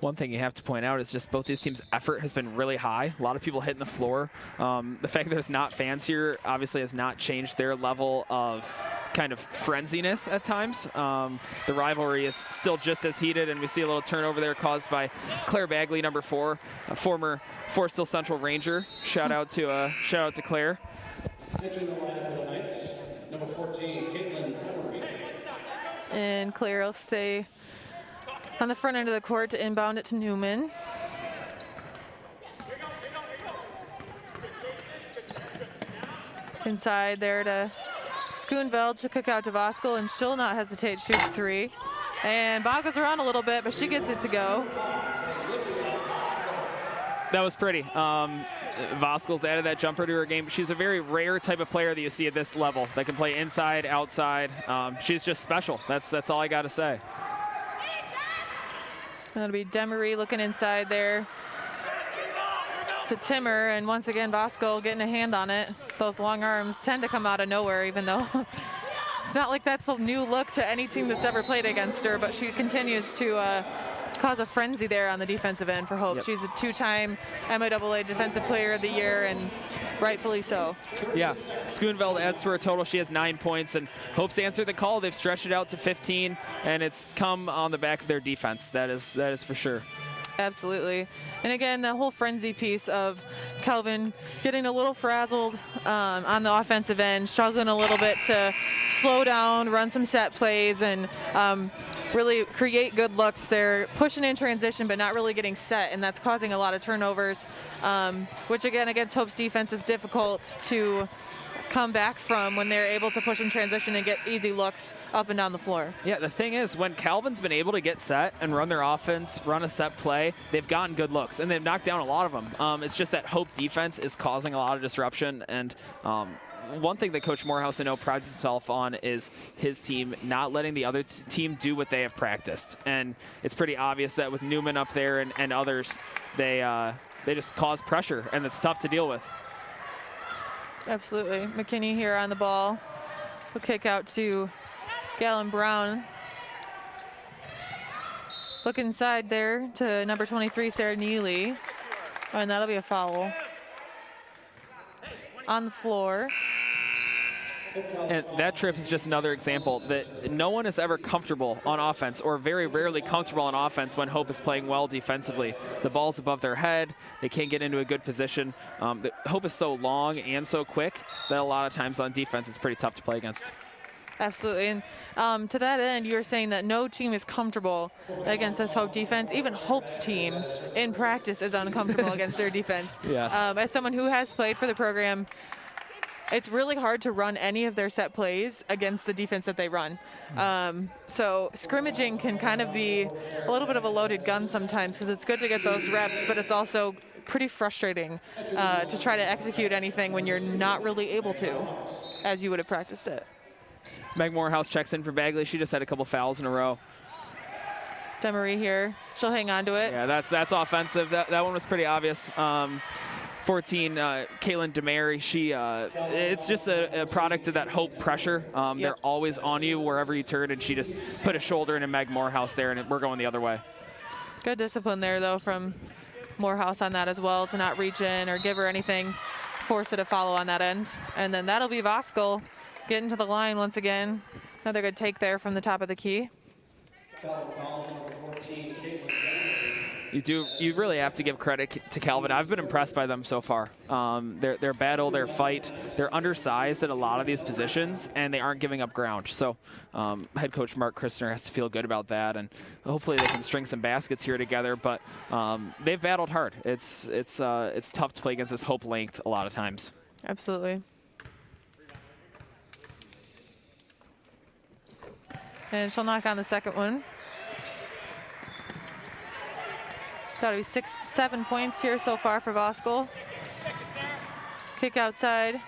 One thing you have to point out is just both these teams' effort has been really high. A lot of people hitting the floor. The fact that there's not fans here obviously has not changed their level of kind of frenziness at times. The rivalry is still just as heated, and we see a little turnover there caused by Claire Bagley, number 4, a former Forest Hill Central Ranger. Shout out to Claire. Entering the lineup for the Knights, number 14, Caitlin Emery. And Claire will stay on the front end of the court to inbound it to Newman. Inside there to Schoonveld. She'll kick out to Voskuhl, and she'll not hesitate to shoot 3. And boggles around a little bit, but she gets it to go. That was pretty. Voskuhl's added that jumper to her game. She's a very rare type of player that you see at this level that can play inside, outside. She's just special. That's all I got to say. That'll be Demery looking inside there to Timmer, and once again Voskuhl getting a hand on it. Those long arms tend to come out of nowhere, even though it's not like that's a new look to any team that's ever played against her, but she continues to cause a frenzy there on the defensive end for Hope. Yep. She's a 2-time MIAA Defensive Player of the Year, and rightfully so. Yeah, Schoonveld adds to her total. She has 9 points, and Hope's answered the call. They've stretched it out to 15, and it's come on the back of their defense. That is for sure. Absolutely. And again, the whole frenzy piece of Calvin getting a little frazzled on the offensive end, struggling a little bit to slow down, run some set plays, and really create good looks. They're pushing in transition but not really getting set, and that's causing a lot of turnovers, which again against Hope's defense is difficult to come back from when they're able to push in transition and get easy looks up and down the floor. Yeah, the thing is, when Calvin's been able to get set and run their offense, run a set play, they've gotten good looks, and they've knocked down a lot of them. It's just that Hope defense is causing a lot of disruption, and one thing that Coach Morehouse, I know, prides himself on is his team not letting the other team do what they have practiced. And it's pretty obvious that with Newman up there and others, they just cause pressure, and it's tough to deal with. Absolutely. McKinney here on the ball. We'll kick out to Gallon Brown. Look inside there to number 23, Sarah Neely. Oh, and that'll be a foul. On the floor. And that trip is just another example that no one is ever comfortable on offense, or very rarely comfortable on offense when Hope is playing well defensively. The ball's above their head. They can't get into a good position. Hope is so long and so quick that a lot of times on defense it's pretty tough to play against. Absolutely. And to that end, you're saying that no team is comfortable against this Hope defense. Even Hope's team in practice is uncomfortable against their defense. Yes. As someone who has played for the program, it's really hard to run any of their set plays against the defense that they run. So scrimmaging can kind of be a little bit of a loaded gun sometimes, because it's good to get those reps, but it's also pretty frustrating to try to execute anything when you're not really able to, as you would have practiced it. Meg Morehouse checks in for Bagley. She just had a couple fouls in a row. Demery here, she'll hang on to it. Yeah, that's offensive. That one was pretty obvious. 14, Caitlin Demery, it's just a product of that Hope pressure. They're always on you wherever you turn, and she just put a shoulder into Meg Morehouse there, and we're going the other way. Good discipline there, though, from Morehouse on that as well, to not reach in or give her anything, force it to follow on that end. And then that'll be Voskuhl getting to the line once again. Another good take there from the top of the key. You really have to give credit to Calvin. I've been impressed by them so far. Their battle, their fight, they're undersized at a lot of these positions, and they aren't giving up ground. So head coach Mark Christner has to feel good about that, and hopefully they can string some baskets here together. But they've battled hard. It's tough to play against this Hope length a lot of times. Absolutely. And she'll knock down the second one. Got to be 6-7 points here so far for Voskuhl. Kick outside.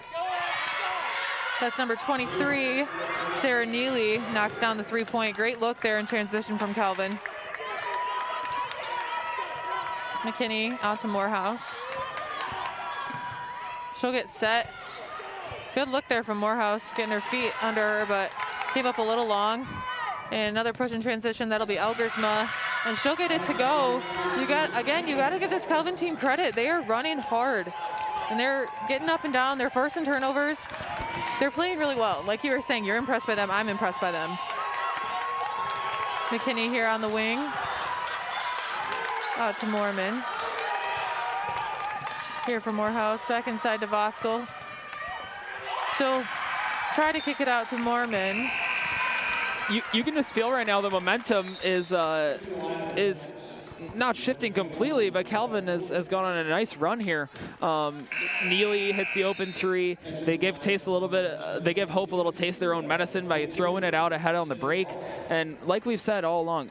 That's number 23. Sarah Neely knocks down the 3-point. Great look there in transition from Calvin. McKinney out to Morehouse. She'll get set. Good look there from Morehouse, getting her feet under her, but came up a little long. And another push in transition, that'll be Elgersma, and she'll get it to go. You got to give this Calvin team credit. They are running hard, and they're getting up and down. They're forcing turnovers. They're playing really well. Like you were saying, you're impressed by them. I'm impressed by them. McKinney here on the wing. Out to Moorman. Here for Morehouse, back inside to Voskuhl. She'll try to kick it out to Moorman. You can just feel right now the momentum is not shifting completely, but Calvin has gone on a nice run here. Neely hits the open three. They give they give Hope a little taste of their own medicine by throwing it out ahead on the break. And like we've said all along,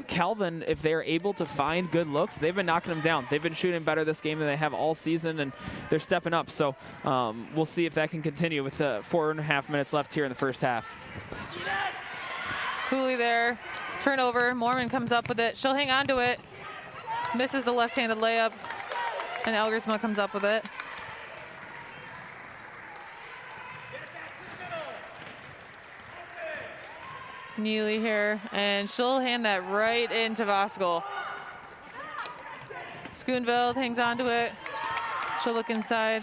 Calvin, if they're able to find good looks, they've been knocking them down. They've been shooting better this game than they have all season, and they're stepping up. So we'll see if that can continue with 4.5 minutes left here in the first half. Cooley there, turnover. Moorman comes up with it. She'll hang on to it. Misses the left-handed layup, and Elgersma comes up with it. Neely here, and she'll hand that right into Voskuhl. Schoonveld hangs on to it. She'll look inside.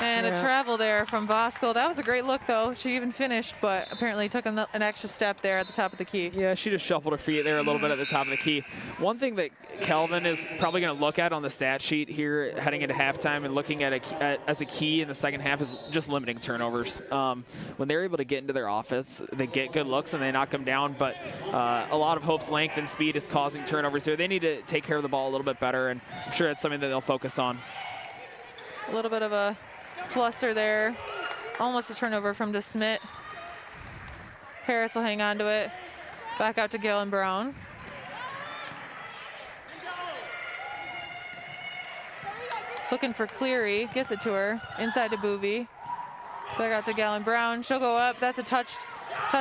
And a travel there from Voskuhl. That was a great look, though. She even finished, but apparently took an extra step there at the top of the key. Yeah, she just shuffled her feet there a little bit at the top of the key. One thing that Calvin is probably going to look at on the stat sheet here heading into halftime and looking at as a key in the second half is just limiting turnovers. When they're able to get into their offense, they get good looks and they knock them down, but a lot of Hope's length and speed is causing turnovers here. They need to take care of the ball a little bit better, and I'm sure that's something that they'll focus on. A little bit of a fluster there. Almost a turnover from DeSmit. Harris will hang on to it. Back out to Galen Brown. Looking for Cleary. Gets it to her. Inside to Boovie. Back out to Galen Brown. She'll go up. That's a touch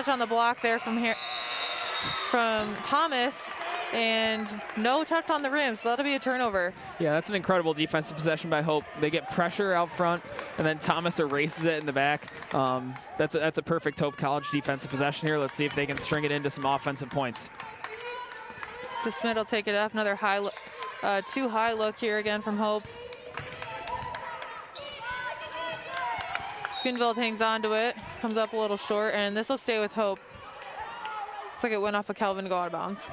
on the block there from Thomas. And no touch on the rim, so that'll be a turnover. Yeah, that's an incredible defensive possession by Hope. They get pressure out front, and then Thomas erases it in the back. That's a perfect Hope College defensive possession here. Let's see if they can string it into some offensive points. DeSmit will take it up. Another too high look here again from Hope. Schoonveld hangs on to it, comes up a little short, and this will stay with Hope. Looks like it went off of Calvin to go out of bounds.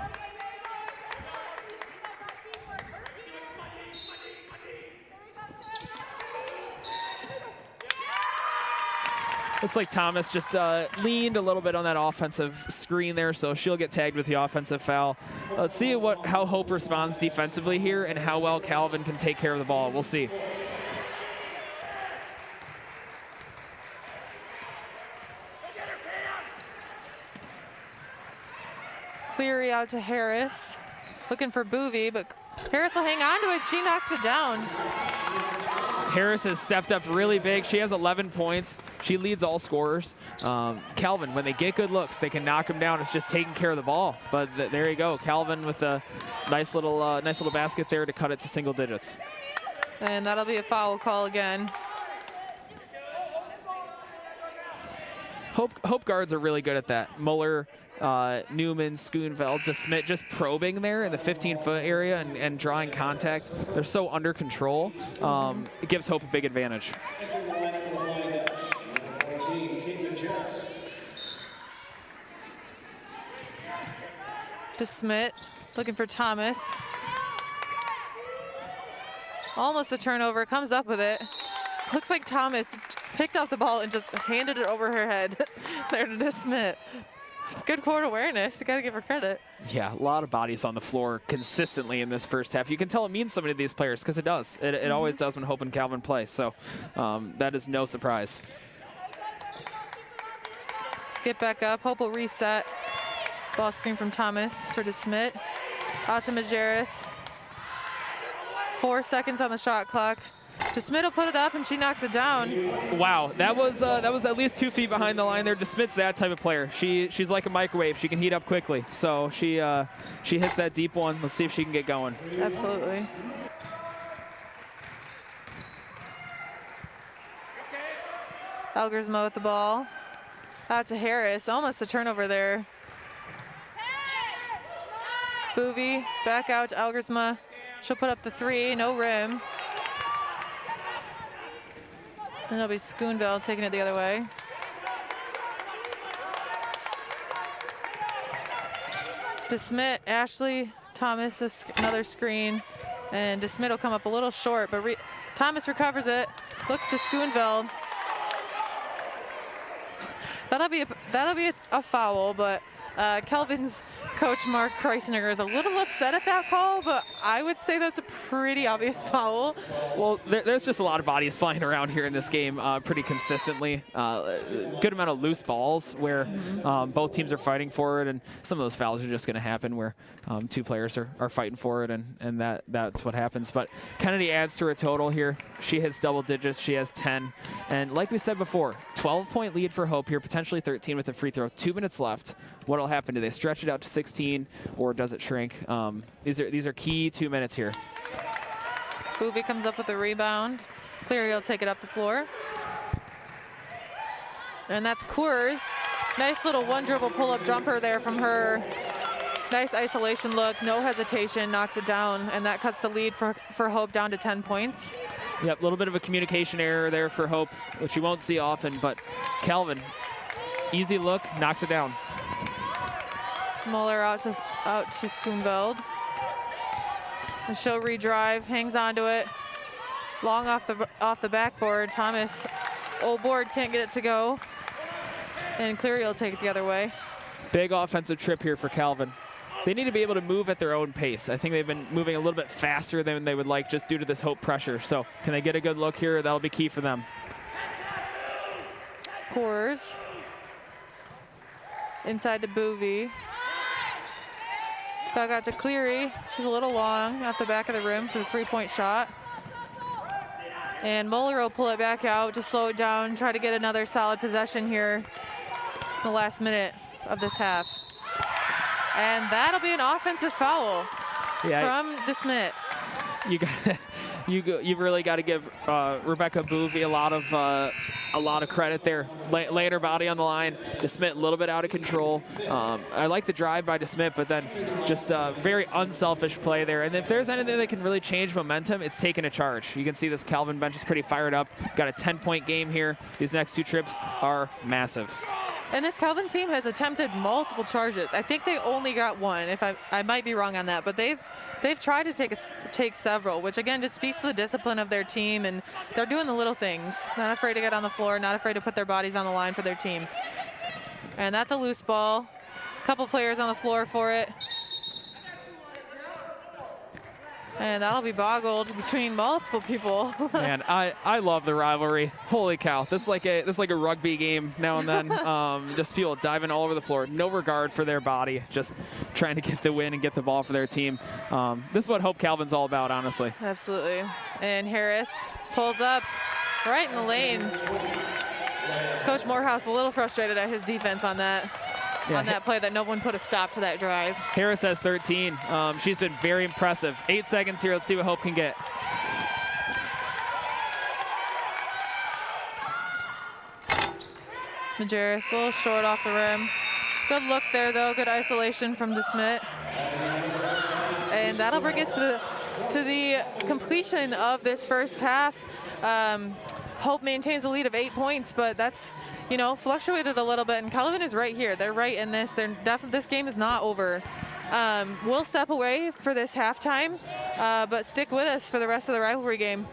Looks like Thomas just leaned a little bit on that offensive screen there, so she'll get tagged with the offensive foul. Let's see how Hope responds defensively here and how well Calvin can take care of the ball. We'll see. Cleary out to Harris. Looking for Boovy, but Harris will hang on to it. She knocks it down. Harris has stepped up really big. She has 11 points. She leads all scorers. Calvin, when they get good looks, they can knock them down. It's just taking care of the ball. But there you go. Calvin with a nice little basket there to cut it to single digits. And that'll be a foul call again. Hope guards are really good at that. Muller, Newman, Schoonveld, DeSmit just probing there in the 15-foot area and drawing contact. They're so under control. It gives Hope a big advantage. DeSmit looking for Thomas. Almost a turnover, comes up with it. Looks like Thomas picked up the ball and just handed it over her head there to DeSmit. It's good court awareness. You got to give her credit. Yeah, a lot of bodies on the floor consistently in this first half. You can tell it means something to these players because it does. It always does when Hope and Calvin play. So that is no surprise. Skip back up. Hope will reset. Ball screen from Thomas for DeSmit. Out to Majerus. 4 seconds on the shot clock. DeSmit will put it up, and she knocks it down. Wow, that was at least 2 feet behind the line there. DeSmit's that type of player. She's like a microwave. She can heat up quickly. So she hits that deep one. Let's see if she can get going. Absolutely. Elgersma with the ball. Out to Harris. Almost a turnover there. Boovy back out to Elgersma. She'll put up the 3. No rim. Then it'll be Schoonveld taking it the other way. DeSmit, Ashley, Thomas, another screen. And DeSmit will come up a little short, but Thomas recovers it. Looks to Schoonveld. That'll be a foul, but Kelvin's coach, Mark Kreisner, is a little upset at that call, but I would say that's a pretty obvious foul. Well, there's just a lot of bodies flying around here in this game pretty consistently. Good amount of loose balls where both teams are fighting for it, and some of those fouls are just going to happen where 2 players are fighting for it, and that's what happens. But Kennedy adds to her total here. She hits double digits. She has 10. And like we said before, 12-point lead for Hope here, potentially 13 with a free throw. 2 minutes left. What will happen? Do they stretch it out to 16, or does it shrink? These are key 2 minutes here. Boovy comes up with a rebound. Cleary will take it up the floor. And that's Coors. Nice little one-dribble pull-up jumper there from her. Nice isolation look, no hesitation, knocks it down, and that cuts the lead for Hope down to 10 points. Yep, a little bit of a communication error there for Hope, which you won't see often, but Calvin, easy look, knocks it down. Muller out to Schoonveld. The show redrive, hangs onto it. Long off the backboard. Thomas, old board, can't get it to go. And Cleary will take it the other way. Big offensive trip here for Calvin. They need to be able to move at their own pace. I think they've been moving a little bit faster than they would like just due to this Hope pressure. So can they get a good look here? That'll be key for them. Coors. Inside to Boovy. Back out to Cleary. She's a little long off the back of the rim for the 3-point shot. And Muller will pull it back out to slow it down, try to get another solid possession here in the last minute of this half. And that'll be an offensive foul from DeSmit. You really got to give Rebecca Boovy a lot of credit there, laying her body on the line. DeSmit a little bit out of control. I like the drive by DeSmit, but then just a very unselfish play there. And if there's anything that can really change momentum, it's taking a charge. You can see this Calvin bench is pretty fired up. Got a 10-point game here. These next 2 trips are massive. And this Calvin team has attempted multiple charges. I think they only got 1. If I might be wrong on that, but they've tried to take several, which again just speaks to the discipline of their team, and they're doing the little things. Not afraid to get on the floor, not afraid to put their bodies on the line for their team. And that's a loose ball. A couple players on the floor for it. And that'll be boggled between multiple people. Man, I love the rivalry. Holy cow! This is like a rugby game now and then. Just people diving all over the floor, no regard for their body, just trying to get the win and get the ball for their team. This is what Hope Calvin's all about, honestly. Absolutely. And Harris pulls up right in the lane. Coach Morehouse a little frustrated at his defense on that. Yeah. On that play that no one put a stop to that drive. Harris has 13. She's been very impressive. 8 seconds here. Let's see what Hope can get. Majerus a little short off the rim. Good look there, though. Good isolation from DeSmit. And that'll bring us to the completion of this first half. Hope maintains a lead of 8 points, but that's, you know, fluctuated a little bit. And Calvin is right here. They're right in this. This game is not over. We'll step away for this halftime, but stick with us for the rest of the rivalry game.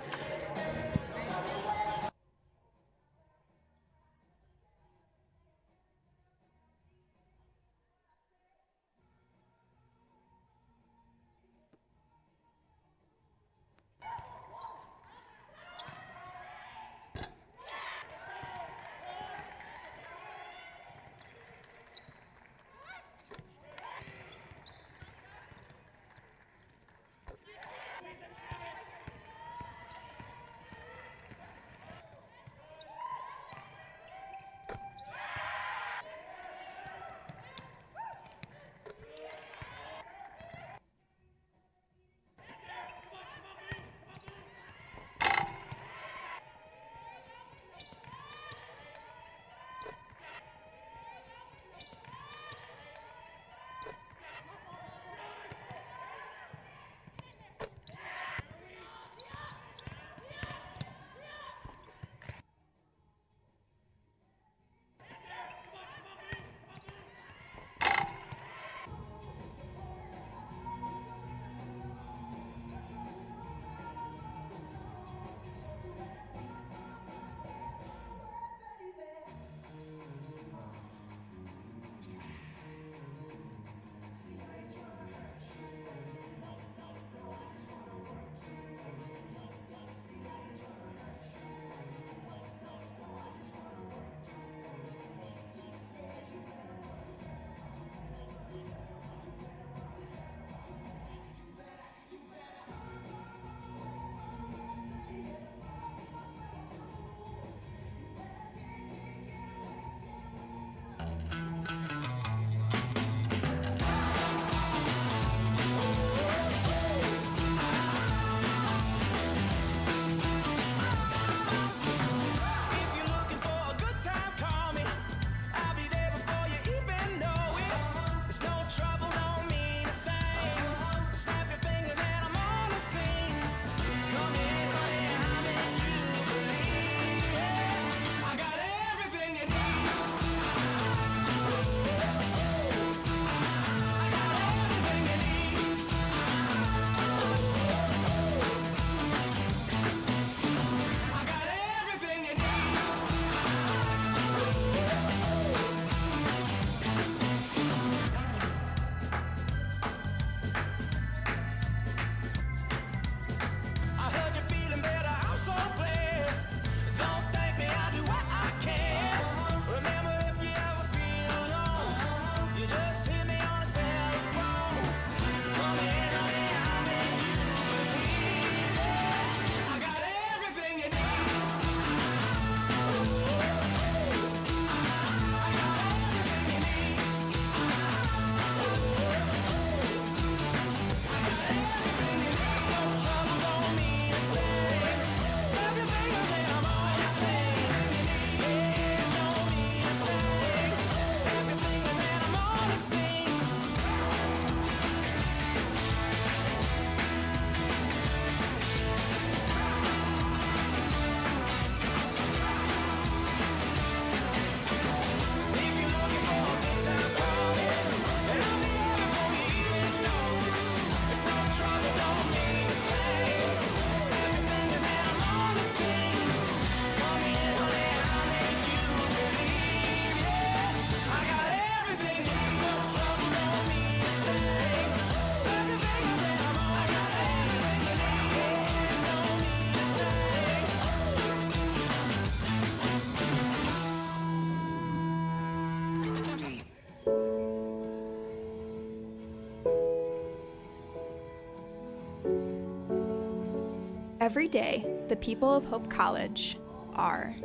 Every day, the people of Hope College are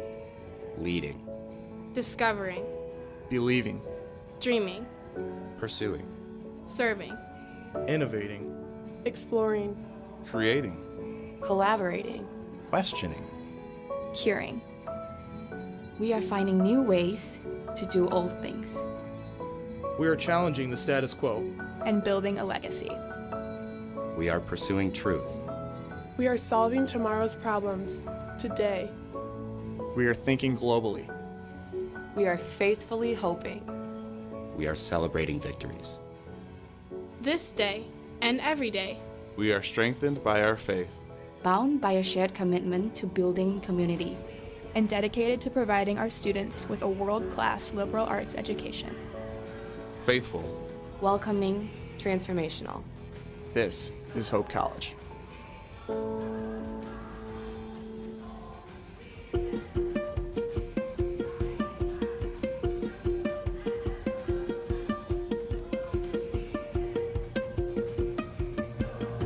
leading, discovering, believing, dreaming, pursuing, serving, innovating, exploring, creating, collaborating, questioning, curing. We are finding new ways to do old things. We are challenging the status quo, And building a legacy. we are pursuing truth, We are solving tomorrow's problems today. we are thinking globally, We are faithfully hoping. we are celebrating victories. This day and every day. We are strengthened by our faith. Bound by a shared commitment to building community. And dedicated to providing our students with a world-class liberal arts education. Faithful. Welcoming, transformational. this is Hope College.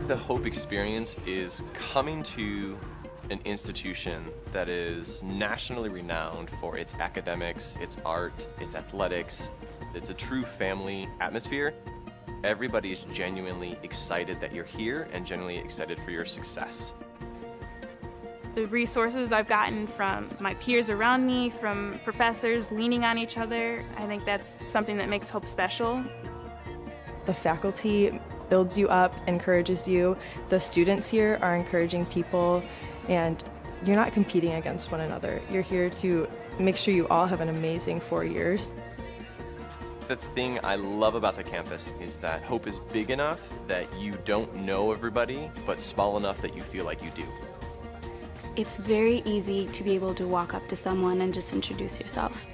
The Hope experience is coming to an institution that is nationally renowned for its academics, its art, its athletics. It's a true family atmosphere. Everybody is genuinely excited that you're here and genuinely excited for your success. The resources I've gotten from my peers around me, from professors leaning on each other, I think that's something that makes Hope special. The faculty builds you up, encourages you. The students here are encouraging people, and you're not competing against one another. You're here to make sure you all have an amazing 4 years. The thing I love about the campus is that Hope is big enough that you don't know everybody, but small enough that you feel like you do. It's very easy to be able to walk up to someone and just introduce yourself.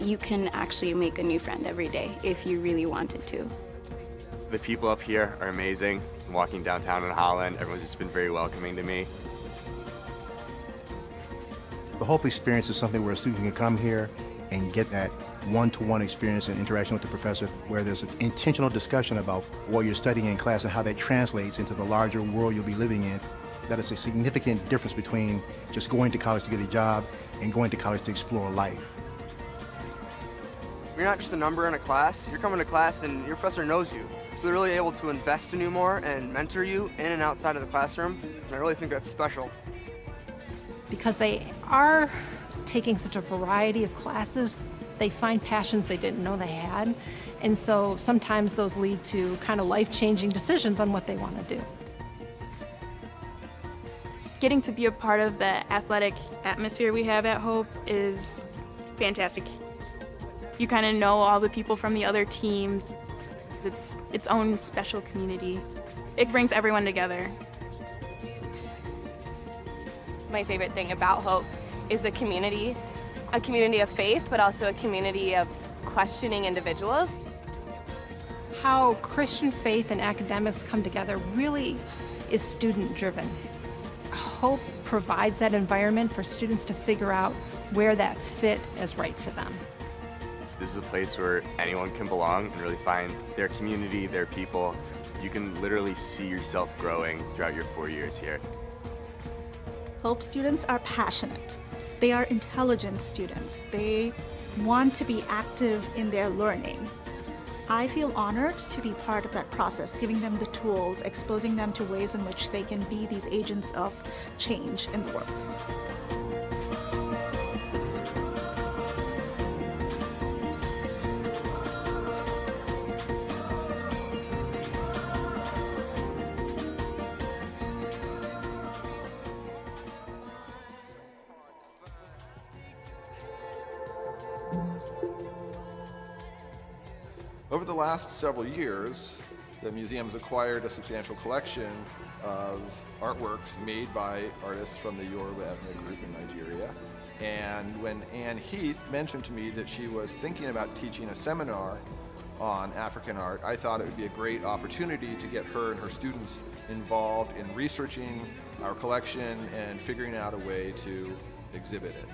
You can actually make a new friend every day if you really wanted to. The people up here are amazing. Walking downtown in Holland, everyone's just been very welcoming to me. The Hope experience is something where a student can come here and get that one-to-one experience and interaction with the professor, where there's an intentional discussion about what you're studying in class and how that translates into the larger world you'll be living in. That is a significant difference between just going to college to get a job and going to college to explore life. You're not just a number in a class, you're coming to class and your professor knows you. So they're really able to invest in you more and mentor you in and outside of the classroom. And I really think that's special. Because they are taking such a variety of classes, they find passions they didn't know they had. And so sometimes those lead to kind of life-changing decisions on what they want to do. Getting to be a part of the athletic atmosphere we have at Hope is fantastic. You kind of know all the people from the other teams. It's its own special community. It brings everyone together. My favorite thing about Hope is the community, a community of faith, but also a community of questioning individuals. How Christian faith and academics come together really is student-driven. Hope provides that environment for students to figure out where that fit is right for them. This is a place where anyone can belong and really find their community, their people. You can literally see yourself growing throughout your 4 years here. Hope students are passionate. They are intelligent students. They want to be active in their learning. I feel honored to be part of that process, giving them the tools, exposing them to ways in which they can be these agents of change in the world. Over the last several years, the museum has acquired a substantial collection of artworks made by artists from the Yoruba ethnic group in Nigeria. And when Anne Heath mentioned to me that she was thinking about teaching a seminar on African art, I thought it would be a great opportunity to get her and her students involved in researching our collection and figuring out a way to exhibit it.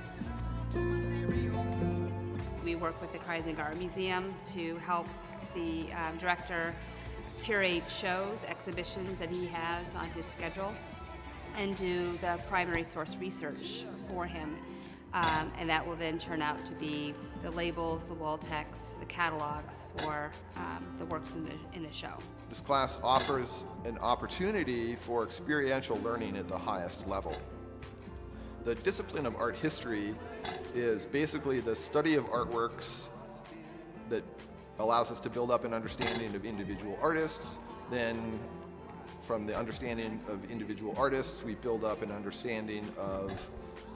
We work with the Kreising Art Museum to help the director curate shows, exhibitions that he has on his schedule. and do the primary source research for him. And that will then turn out to be the labels, the wall text, the catalogs for the works in the show. This class offers an opportunity for experiential learning at the highest level. The discipline of art history is basically the study of artworks that allows us to build up an understanding of individual artists. Then from the understanding of individual artists, we build up an understanding of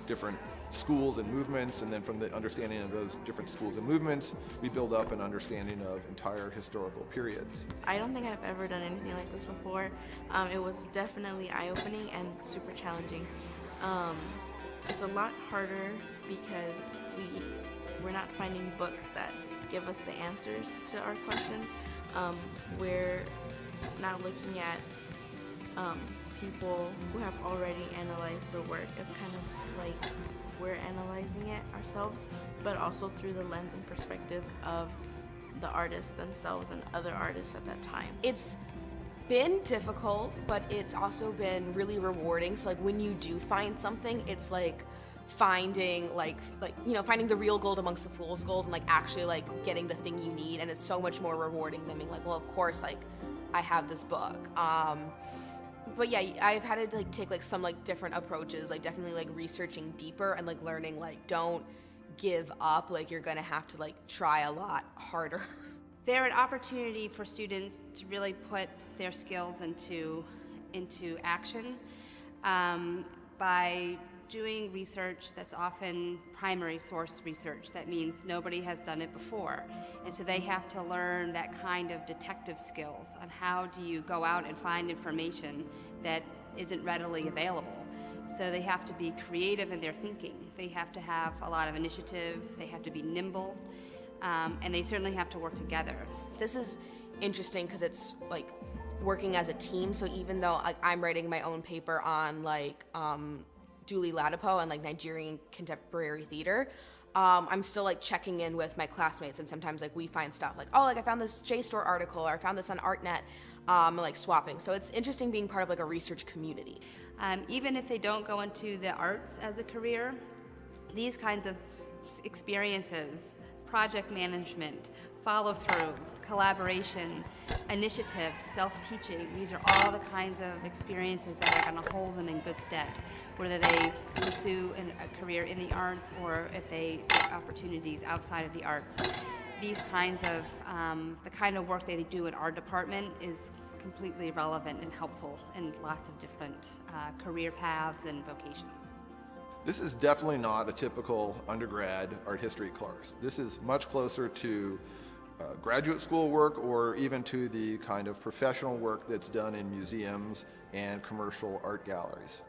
different schools and movements, and then from the understanding of those different schools and movements, we build up an understanding of entire historical periods. I don't think I've ever done anything like this before. It was definitely eye-opening and super challenging. It's a lot harder because we're not finding books that give us the answers to our questions. We're not looking at people who have already analyzed the work. It's kind of like we're analyzing it ourselves, but also through the lens and perspective of the artists themselves and other artists at that time. It's been difficult, but it's also been really rewarding. So like when you do find something, it's like finding finding the real gold amongst the fool's gold, and like actually like getting the thing you need. And it's so much more rewarding than being like, well, of course, like I have this book. But yeah, I've had to like take like some like different approaches, like definitely like researching deeper and like learning like don't give up, like you're gonna have to like try a lot harder. They're an opportunity for students to really put their skills into action by doing research that's often primary source research. That means nobody has done it before. And so they have to learn that kind of detective skills on how do you go out and find information that isn't readily available. So they have to be creative in their thinking. They have to have a lot of initiative. They have to be nimble. And they certainly have to work together. This is interesting because it's like working as a team. So even though I'm writing my own paper on like Dooley Ladipo and like Nigerian contemporary theater, I'm still like checking in with my classmates, and sometimes like we find stuff like, oh, like I found this JSTOR article, or I found this on ArtNet, and like swapping. So it's interesting being part of like a research community. Even if they don't go into the arts as a career, these kinds of experiences, project management, follow through, collaboration, initiative, self-teaching, these are all the kinds of experiences that are going to hold them in good stead, whether they pursue a career in the arts or if they get opportunities outside of the arts. These kinds of, the kind of work they do in our department is completely relevant and helpful in lots of different career paths and vocations. This is definitely not a typical undergrad art history course. This is much closer to graduate school work, or even to the kind of professional work that's done in museums and commercial art galleries.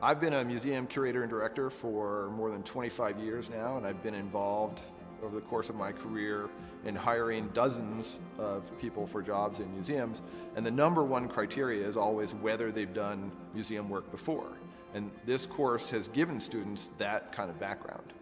I've been a museum curator and director for more than 25 years now, and I've been involved over the course of my career in hiring dozens of people for jobs in museums, and the number one criteria is always whether they've done museum work before. And this course has given students that kind of background.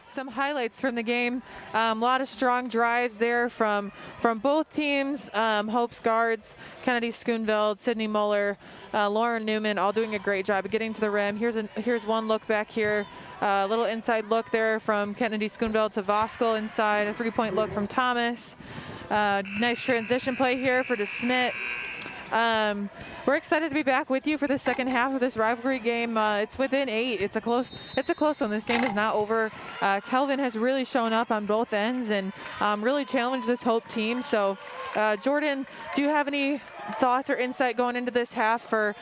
Some highlights from the game. A lot of strong drives there from both teams. Hope's guards, Kennedy Schoonveld, Sydney Muller, Lauren Newman, all doing a great job of getting to the rim. Here's one look back here. A little inside look there from Kennedy Schoonveld to Voskel inside. A three-point look from Thomas. Nice transition play here for DeSmit. We're excited to be back with you for the second half of this rivalry game. It's within 8. It's a close one. This game is not over. Kelvin has really shown up on both ends and really challenged this Hope team. So, Jordan, do you have any thoughts or insight going into this half for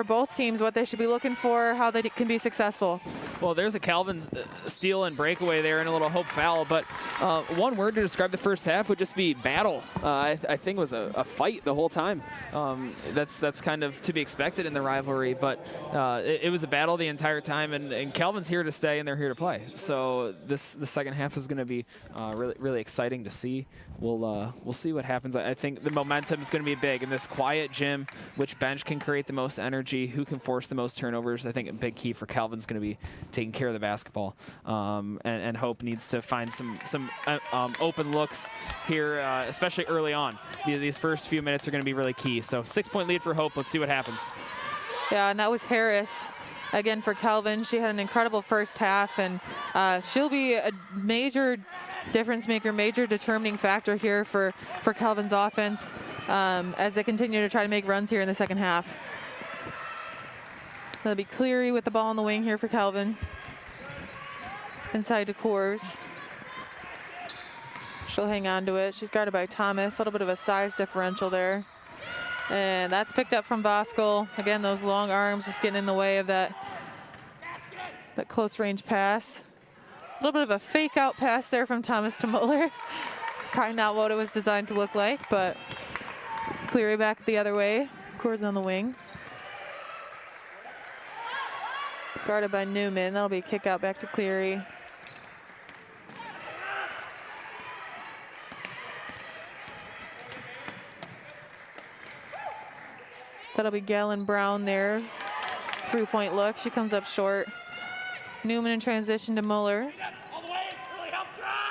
both teams, what they should be looking for, how they can be successful? Well, there's a Calvin steal and breakaway there and a little Hope foul, but one word to describe the first half would just be battle. I think it was a fight the whole time. That's kind of to be expected in the rivalry, but it was a battle the entire time, and Calvin's here to stay and they're here to play. So the second half is going to be really exciting to see. We'll see what happens. I think the momentum is going to be big in this quiet gym. Which bench can create the most energy? Who can force the most turnovers? I think a big key for Calvin's going to be taking care of the basketball. And Hope needs to find some open looks here, especially early on. These first few minutes are going to be really key. So 6-point lead for Hope. Let's see what happens. Yeah, and that was Harris. Again, for Calvin, she had an incredible first half, and she'll be a major difference maker, major determining factor here for Calvin's offense as they continue to try to make runs here in the second half. That'll be Cleary with the ball on the wing here for Calvin. Inside to Coors. She'll hang on to it. She's guarded by Thomas. A little bit of a size differential there. And that's picked up from Voskel. Again, those long arms just getting in the way of that close range pass. A little bit of a fake out pass there from Thomas to Muller. Probably not what it was designed to look like, but Cleary back the other way. Coors on the wing. Guarded by Newman. That'll be a kick out back to Cleary. That'll be Galen Brown there. 3-point look. She comes up short. Newman in transition to Muller.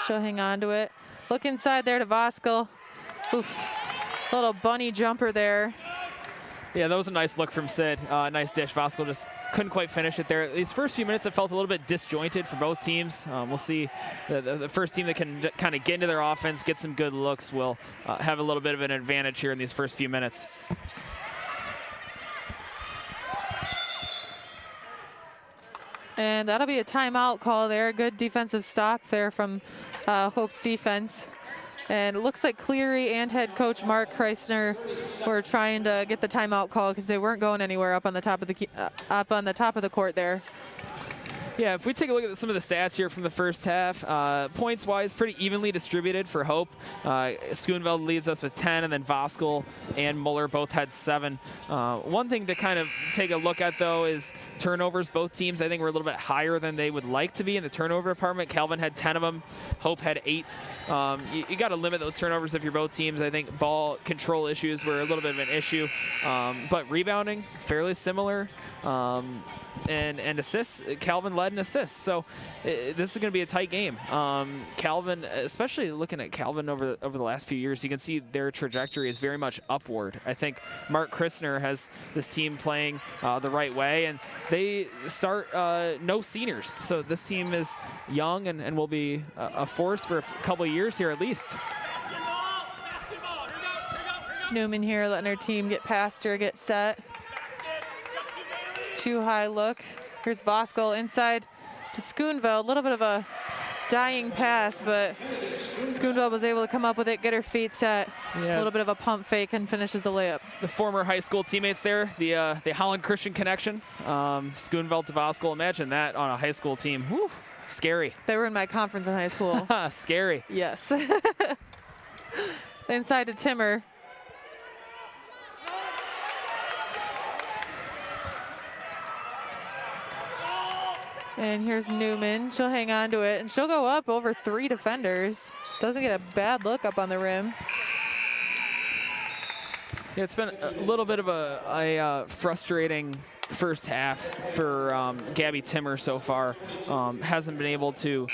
She'll hang on to it. Look inside there to Voskel. Oof. Little bunny jumper there. Yeah, that was a nice look from Sid. Nice dish. Voskel just couldn't quite finish it there. These first few minutes, it felt a little bit disjointed for both teams. We'll see the first team that can kind of get into their offense, get some good looks, will have a little bit of an advantage here in these first few minutes. And that'll be a timeout call there. Good defensive stop there from Hope's defense. And it looks like Cleary and head coach Mark Kreisner were trying to get the timeout call because they weren't going anywhere up on the top of the court there. Yeah, if we take a look at some of the stats here from the first half, points-wise, pretty evenly distributed for Hope. Schoonveld leads us with 10, and then Voskel and Muller both had 7. One thing to kind of take a look at, though, is turnovers. Both teams, I think, were a little bit higher than they would like to be in the turnover department. Calvin had 10 of them. Hope had 8. You got to limit those turnovers if you're both teams. I think ball control issues were a little bit of an issue. But rebounding, fairly similar. And assists, Calvin led in assists. So this is going to be a tight game. Calvin, especially looking at Calvin over the last few years, you can see their trajectory is very much upward. I think Mark Kreisner has this team playing the right way, and they start no seniors. So this team is young and will be a force for a couple of years here at least. Newman here letting her team get past her, get set. Too high look. Here's Voskel inside to Schoonveld. A little bit of a dying pass, but Schoonveld was able to come up with it, get her feet set. Yeah. A little bit of a pump fake and finishes the layup. The former high school teammates there, the Holland Christian connection. Schoonveld to Voskel. Imagine that on a high school team. Whew, scary. They were in my conference in high school. Scary. Yes. Inside to Timmer. And here's Newman. She'll hang on to it, and she'll go up over 3 defenders. Doesn't get a bad look up on the rim. Yeah, it's been a little bit of a frustrating first half for Gabby Timmer so far. Hasn't been able to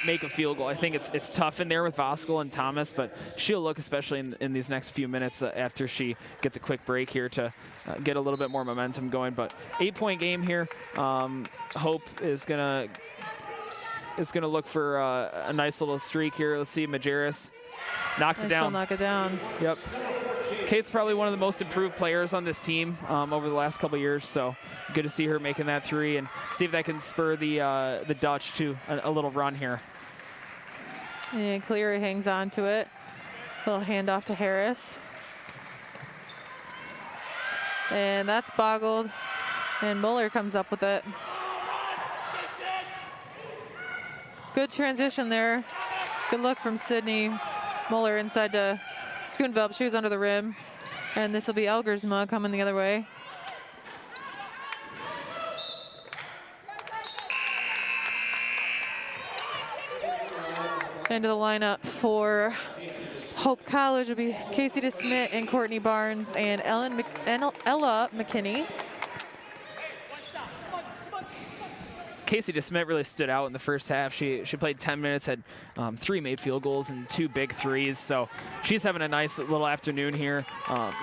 make a field goal. I think it's tough in there with Voskuhl and Thomas, but she'll look, especially in these next few minutes after she gets a quick break here, to get a little bit more momentum going. But 8-point game here. Hope is gonna look for a nice little streak here. Let's see, Majerus knocks it down. She'll knock it down. Yep. Kate's probably one of the most improved players on this team over the last couple years, so good to see her making that three and see if that can spur the Dutch to a little run here. And Cleary hangs on to it. Little handoff to Harris. And that's boggled. And Muller comes up with it. Good transition there. Good look from Sydney. Muller inside to Schoonveld. She was under the rim. And this will be Elgersma coming the other way. Into the lineup for Hope College will be Casey DeSmit and Courtney Barnes and Ella McKinney. Casey DeSmit really stood out in the first half. She played 10 minutes, had 3 made field goals and 2 big threes. So she's having a nice little afternoon here.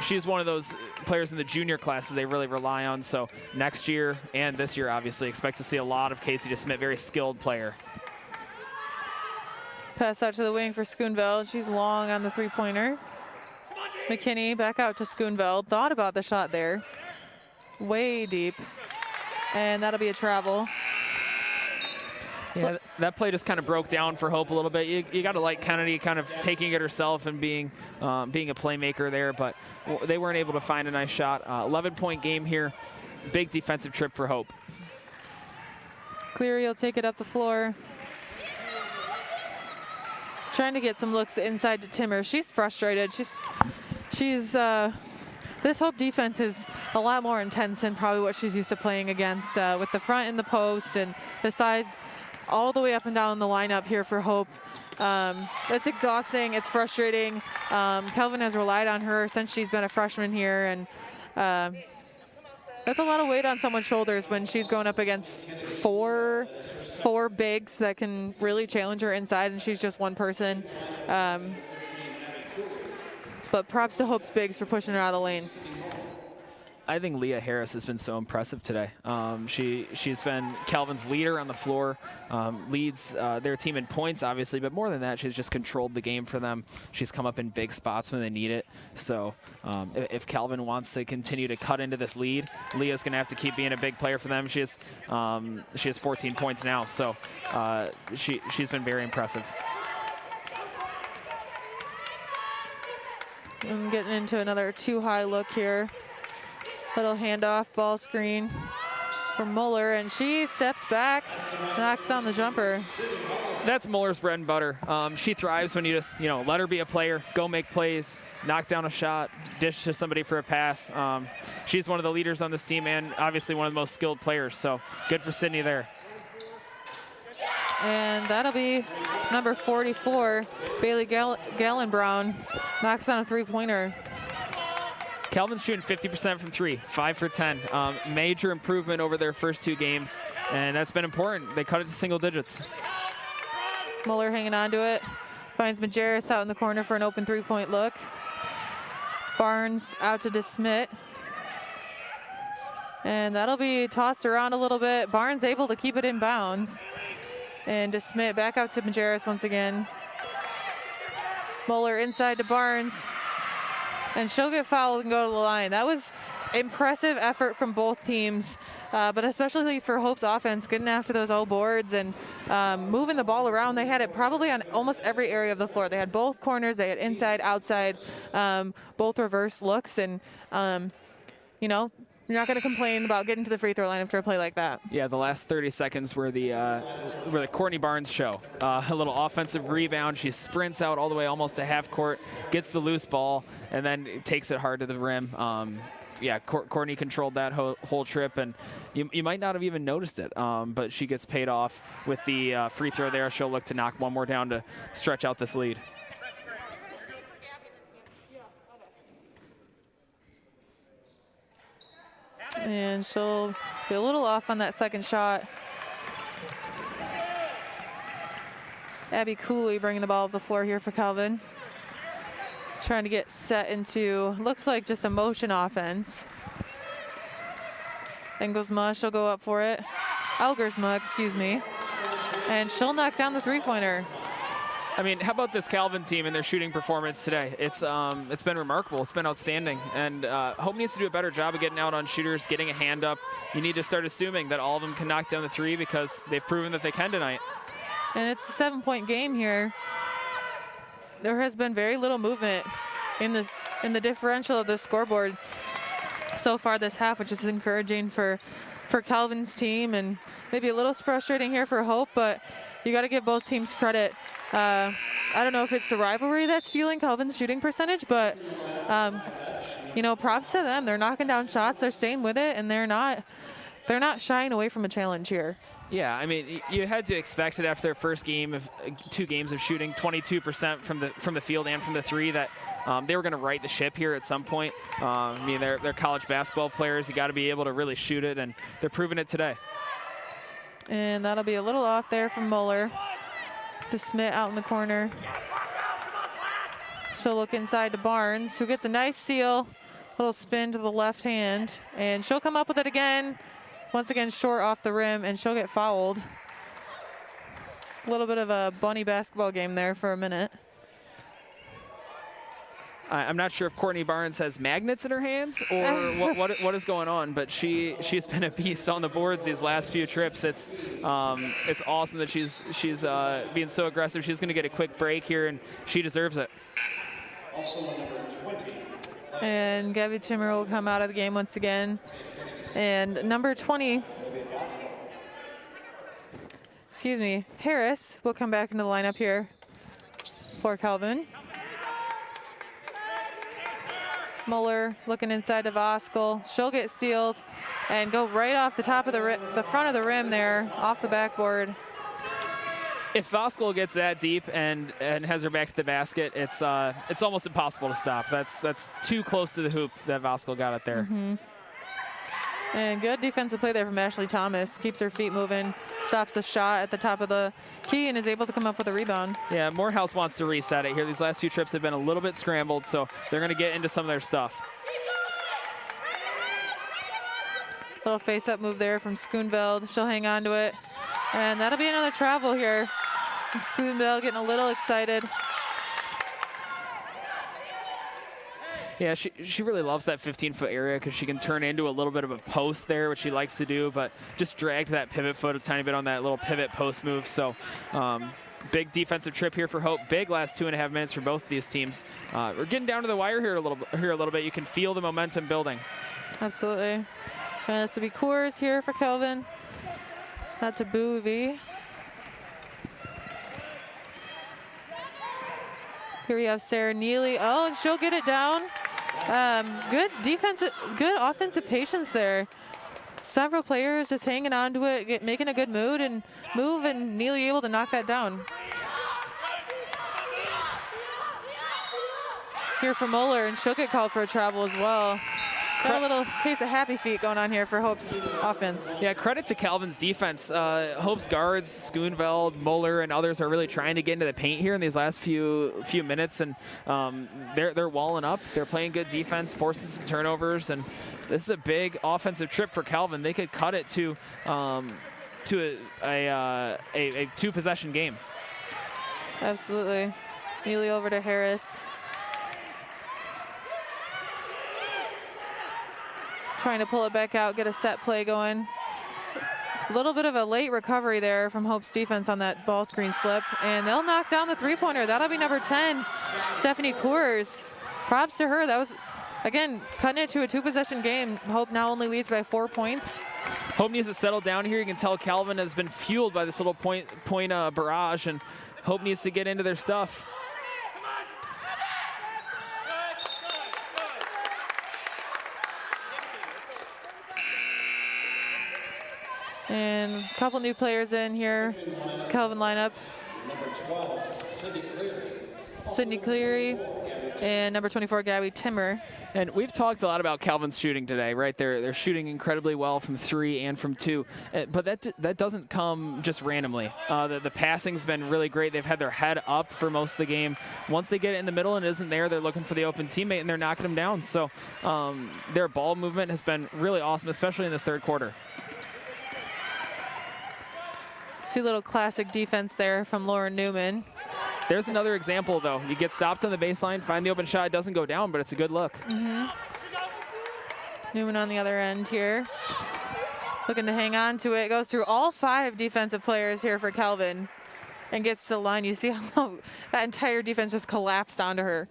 She's one of those players in the junior class that they really rely on. So next year and this year, obviously, expect to see a lot of Casey DeSmit, very skilled player. Pass out to the wing for Schoonveld. She's long on the three-pointer. McKinney back out to Schoonveld. Thought about the shot there. Way deep. And that'll be a travel. Yeah, that play just kind of broke down for Hope a little bit. You got to like Kennedy kind of taking it herself and being a playmaker there, but they weren't able to find a nice shot. 11-point game here. Big defensive trip for Hope. Cleary will take it up the floor. Trying to get some looks inside to Timmer. She's frustrated. This Hope defense is a lot more intense than probably what she's used to playing against, with the front and the post and the size all the way up and down the lineup here for Hope. It's exhausting. It's frustrating. Kelvin has relied on her since she's been a freshman here, and that's a lot of weight on someone's shoulders when she's going up against four bigs that can really challenge her inside, and she's just one person. But props to Hope's bigs for pushing her out of the lane. I think Leah Harris has been so impressive today. She's been Calvin's leader on the floor, leads their team in points, obviously, but more than that, she's just controlled the game for them. She's come up in big spots when they need it. So if Calvin wants to continue to cut into this lead, Leah's going to have to keep being a big player for them. She has 14 points now, so she's been very impressive. I'm getting into another too-high look here. Little handoff, ball screen for Muller, and she steps back, knocks down the jumper. That's Muller's bread and butter. She thrives when you just, let her be a player, go make plays, knock down a shot, dish to somebody for a pass. She's one of the leaders on this team and obviously one of the most skilled players, so good for Sydney there. And that'll be number 44, Bailey Gallenbrown, knocks down a three-pointer. Calvin's shooting 50% from 3, 5 for 10. Major improvement over their first 2 games, and that's been important. They cut it to single digits. Muller hanging on to it. Finds Majerus out in the corner for an open three-point look. Barnes out to DeSmit. And that'll be tossed around a little bit. Barnes able to keep it in bounds. And DeSmit back out to Majerus once again. Muller inside to Barnes. And she'll get fouled and go to the line. That was impressive effort from both teams, but especially for Hope's offense, getting after those old boards and moving the ball around. They had it probably on almost every area of the floor. They had both corners. They had inside, outside, both reverse looks. And, you're not going to complain about getting to the free throw line after a play like that. Yeah, the last 30 seconds were the Courtney Barnes show. A little offensive rebound. She sprints out all the way almost to half court, gets the loose ball, and then takes it hard to the rim. Courtney controlled that whole trip, and you might not have even noticed it, but she gets paid off with the free throw there. She'll look to knock one more down to stretch out this lead. And she'll be a little off on that second shot. Abby Cooley bringing the ball up the floor here for Calvin. Trying to get set into, looks like just a motion offense. Engelsma, she'll go up for it. Elgersma, excuse me. And she'll knock down the three-pointer. I mean, how about this Calvin team and their shooting performance today? It's been remarkable. It's been outstanding. And Hope needs to do a better job of getting out on shooters, getting a hand up. You need to start assuming that all of them can knock down the three because they've proven that they can tonight. And it's a 7-point game here. There has been very little movement in the differential of the scoreboard so far this half, which is encouraging for Calvin's team, and maybe a little frustrating here for Hope, but you got to give both teams credit. I don't know if it's the rivalry that's fueling Calvin's shooting percentage, but you know, props to them. They're knocking down shots, they're staying with it, and they're not shying away from a challenge here. Yeah, I mean, you had to expect it after their first game of 2 games of shooting 22% from the field and from the three that they were going to right the ship here at some point. I mean, they're college basketball players. You got to be able to really shoot it, and they're proving it today. And that'll be a little off there from Muller. To Smith out in the corner. She'll look inside to Barnes, who gets a nice seal. Little spin to the left hand, and she'll come up with it again. Once again, short off the rim, and she'll get fouled. A little bit of a bunny basketball game there for a minute. I'm not sure if Courtney Barnes has magnets in her hands or what is going on, but she's been a beast on the boards these last few trips. It's awesome that she's being so aggressive. She's going to get a quick break here, and she deserves it. And Gabby Chimmer will come out of the game once again. And number 20, Harris will come back into the lineup here for Calvin. Muller looking inside to Voskuhl. She'll get sealed and go right off the top of the front of the rim there, off the backboard. If Voskuhl gets that deep and has her back to the basket, it's almost impossible to stop. That's too close to the hoop that Voskuhl got it there. Mm-hmm. And good defensive play there from Ashley Thomas. Keeps her feet moving, stops the shot at the top of the key, and is able to come up with a rebound. Yeah, Morehouse wants to reset it here. These last few trips have been a little bit scrambled, so they're going to get into some of their stuff. Little face-up move there from Schoonveld. She'll hang on to it. And that'll be another travel here. Schoonveld getting a little excited. Yeah, she really loves that 15-foot area because she can turn into a little bit of a post there, which she likes to do, but just dragged that pivot foot a tiny bit on that little pivot post move. So big defensive trip here for Hope. Big last 2.5 minutes for both of these teams. We're getting down to the wire here a little bit. You can feel the momentum building. Absolutely. And this will be Coors here for Kelvin. Not to Boovy. Here we have Sarah Neely. Oh, and she'll get it down. Good defensive, good offensive patience there. Several players just hanging on to it, making a good move, and Neely able to knock that down. Here for Muller, and she'll get called for a travel as well. Got a little case of happy feet going on here for Hope's offense. Yeah, credit to Calvin's defense. Hope's guards, Schoonveld, Muller, and others are really trying to get into the paint here in these last few minutes, and they're walling up. They're playing good defense, forcing some turnovers, and this is a big offensive trip for Calvin. They could cut it to a two-possession game. Absolutely. Neely over to Harris. Trying to pull it back out, get a set play going. A little bit of a late recovery there from Hope's defense on that ball screen slip, and they'll knock down the three-pointer. That'll be number 10, Stephanie Coors. Props to her. That was, again, cutting it to a two-possession game. Hope now only leads by 4 points. Hope needs to settle down here. You can tell Calvin has been fueled by this little point barrage, and Hope needs to get into their stuff. And a couple new players in here. Calvin lineup. Number 12, Sydney Cleary. And number 24, Gabby Timmer. And we've talked a lot about Calvin's shooting today, right? They're shooting incredibly well from 3 and from 2, but that doesn't come just randomly. The passing's been really great. They've had their head up for most of the game. Once they get it in the middle and it isn't there, they're looking for the open teammate and they're knocking them down. So their ball movement has been really awesome, especially in this third quarter. See a little classic defense there from Lauren Newman. There's another example, though. You get stopped on the baseline, find the open shot. It doesn't go down, but it's a good look. Newman on the other end here. Looking to hang on to it. Goes through all 5 defensive players here for Calvin and gets to the line. You see how that entire defense just collapsed onto her.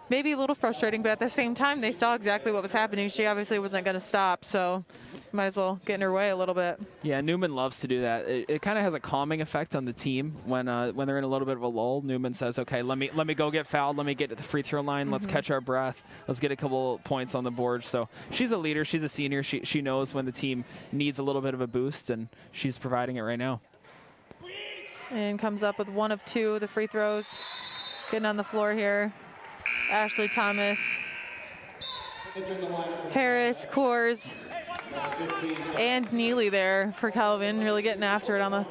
Maybe a little frustrating, but at the same time, they saw exactly what was happening. She obviously wasn't going to stop, so might as well get in her way a little bit. Yeah, Newman loves to do that. It kind of has a calming effect on the team when they're in a little bit of a lull. Newman says, "Okay, let me go get fouled. Let me get to the free throw line. Let's catch our breath. Let's get a couple points on the board." So she's a leader. She's a senior. She knows when the team needs a little bit of a boost, and she's providing it right now. And comes up with 1 of 2 the free throws. Getting on the floor here. Ashley Thomas, Harris, Coors, and Neely there for Calvin, really getting after it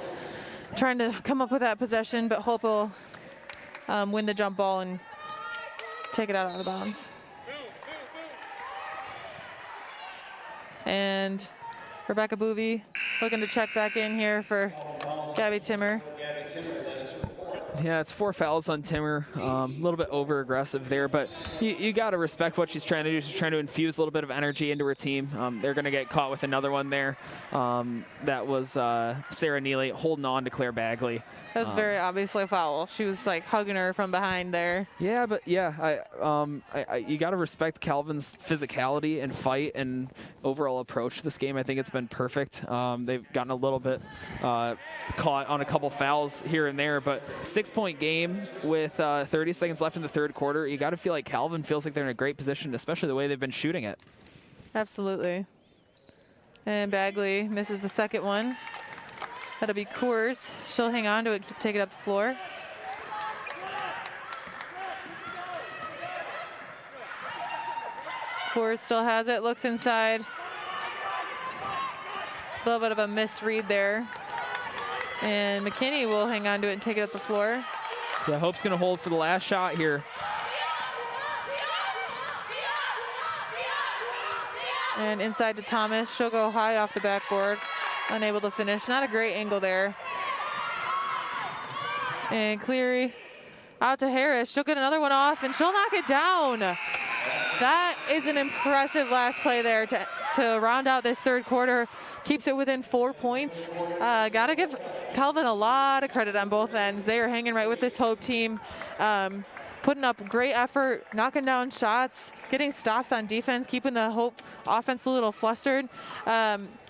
trying to come up with that possession, but Hope will win the jump ball and take it out of bounds. And Rebecca Boovy looking to check back in here for Gabby Timmer. Yeah, it's 4 fouls on Timmer. A little bit over-aggressive there, but you got to respect what she's trying to do. She's trying to infuse a little bit of energy into her team. They're going to get caught with another one there. That was Sarah Neely holding on to Claire Bagley. That was very obviously a foul. She was like hugging her from behind there. Yeah, but yeah, you got to respect Calvin's physicality and fight and overall approach to this game. I think it's been perfect. They've gotten a little bit caught on a couple fouls here and there, but 6-point game with 30 seconds left in the third quarter. You got to feel like Calvin feels like they're in a great position, especially the way they've been shooting it. Absolutely. And Bagley misses the second one. That'll be Coors. She'll hang on to it, take it up the floor. Coors still has it, looks inside. A little bit of a misread there. And McKinney will hang on to it and take it up the floor. Yeah, Hope's going to hold for the last shot here. And inside to Thomas. She'll go high off the backboard. Unable to finish. Not a great angle there. And Cleary out to Harris. She'll get another one off, and she'll knock it down. That is an impressive last play there to round out this third quarter. Keeps it within 4 points. Got to give Calvin a lot of credit on both ends. They are hanging right with this Hope team. Putting up great effort, knocking down shots, getting stops on defense, keeping the Hope offense a little flustered.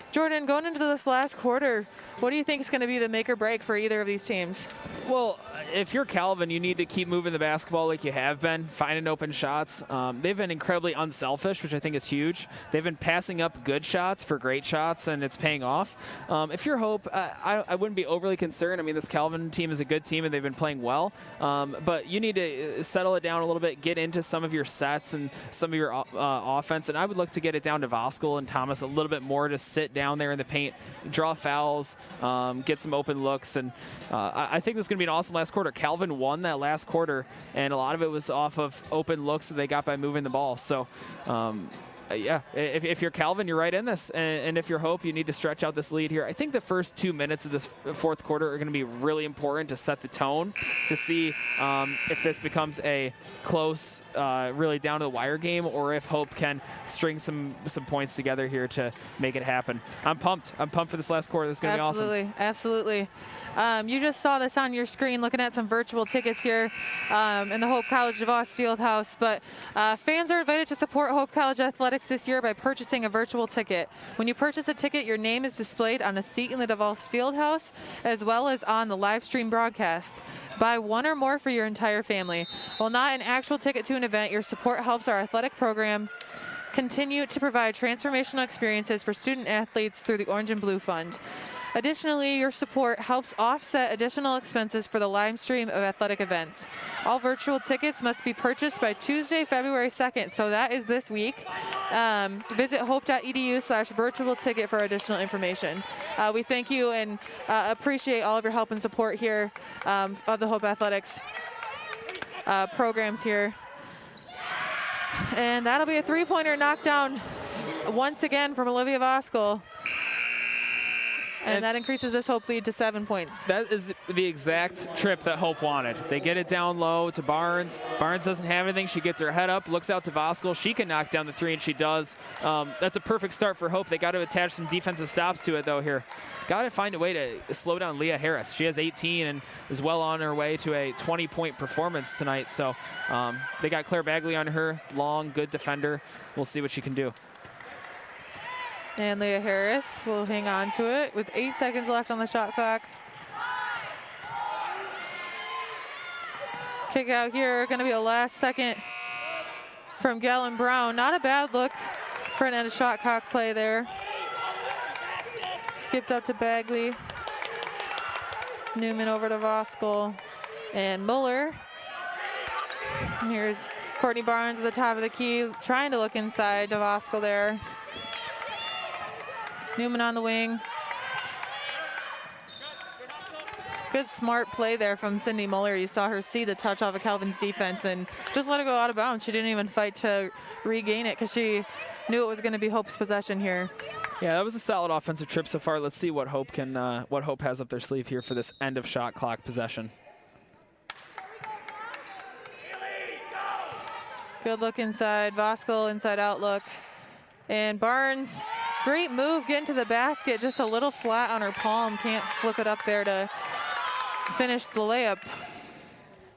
Jordan, going into this last quarter, what do you think is going to be the make or break for either of these teams? Well, if you're Calvin, you need to keep moving the basketball like you have been, finding open shots. They've been incredibly unselfish, which I think is huge. They've been passing up good shots for great shots, and it's paying off. If you're Hope, I wouldn't be overly concerned. I mean, this Calvin team is a good team, and they've been playing well. But you need to settle it down a little bit, get into some of your sets and some of your offense. And I would look to get it down to Voskuhl and Thomas a little bit more, to sit down there in the paint, draw fouls, get some open looks. And I think this is going to be an awesome last quarter. Calvin won that last quarter, and a lot of it was off of open looks that they got by moving the ball. So, yeah, if you're Calvin, you're right in this. And if you're Hope, you need to stretch out this lead here. I think the first 2 minutes of this fourth quarter are going to be really important to set the tone, to see if this becomes a close, really down to the wire game, or if Hope can string some points together here to make it happen. I'm pumped. I'm pumped for this last quarter. This is going to be awesome. Absolutely. You just saw this on your screen, looking at some virtual tickets here in the Hope College DeVos Fieldhouse. But fans are invited to support Hope College Athletics this year by purchasing a virtual ticket. When you purchase a ticket, your name is displayed on a seat in the DeVos Fieldhouse, as well as on the live stream broadcast. Buy one or more for your entire family. While not an actual ticket to an event, your support helps our athletic program continue to provide transformational experiences for student athletes through the Orange and Blue Fund. Additionally, your support helps offset additional expenses for the live stream of athletic events. All virtual tickets must be purchased by Tuesday, February 2nd, so that is this week. Visit hope.edu/virtual ticket for additional information. We thank you and appreciate all of your help and support here of the Hope Athletics programs here. And that'll be a three-pointer knockdown once again from Olivia Voskuhl. And that increases this Hope lead to 7 points. That is the exact trip that Hope wanted. They get it down low to Barnes. Barnes doesn't have anything. She gets her head up, looks out to Voskuhl. She can knock down the three, and she does. That's a perfect start for Hope. They got to attach some defensive stops to it, though, here. Got to find a way to slow down Leah Harris. She has 18 and is well on her way to a 20-point performance tonight. So they got Claire Bagley on her. Long, good defender. We'll see what she can do. And Leah Harris will hang on to it with 8 seconds left on the shot clock. Kick out here, going to be a last second from Galen Brown. Not a bad look for an end of shot clock play there. Skipped up to Bagley. Newman over to Voskuhl. And Muller. And here's Courtney Barnes at the top of the key, trying to look inside to Voskuhl there. Newman on the wing. Good smart play there from Sydney Muller. You saw her see the touch off of Calvin's defense and just let it go out of bounds. She didn't even fight to regain it because she knew it was going to be Hope's possession here. Yeah, that was a solid offensive trip so far. Let's see what Hope can, what Hope has up their sleeve here for this end of shot clock possession. Good look inside. Voskuhl inside out look. And Barnes, great move getting to the basket, just a little flat on her palm. Can't flip it up there to finish the layup.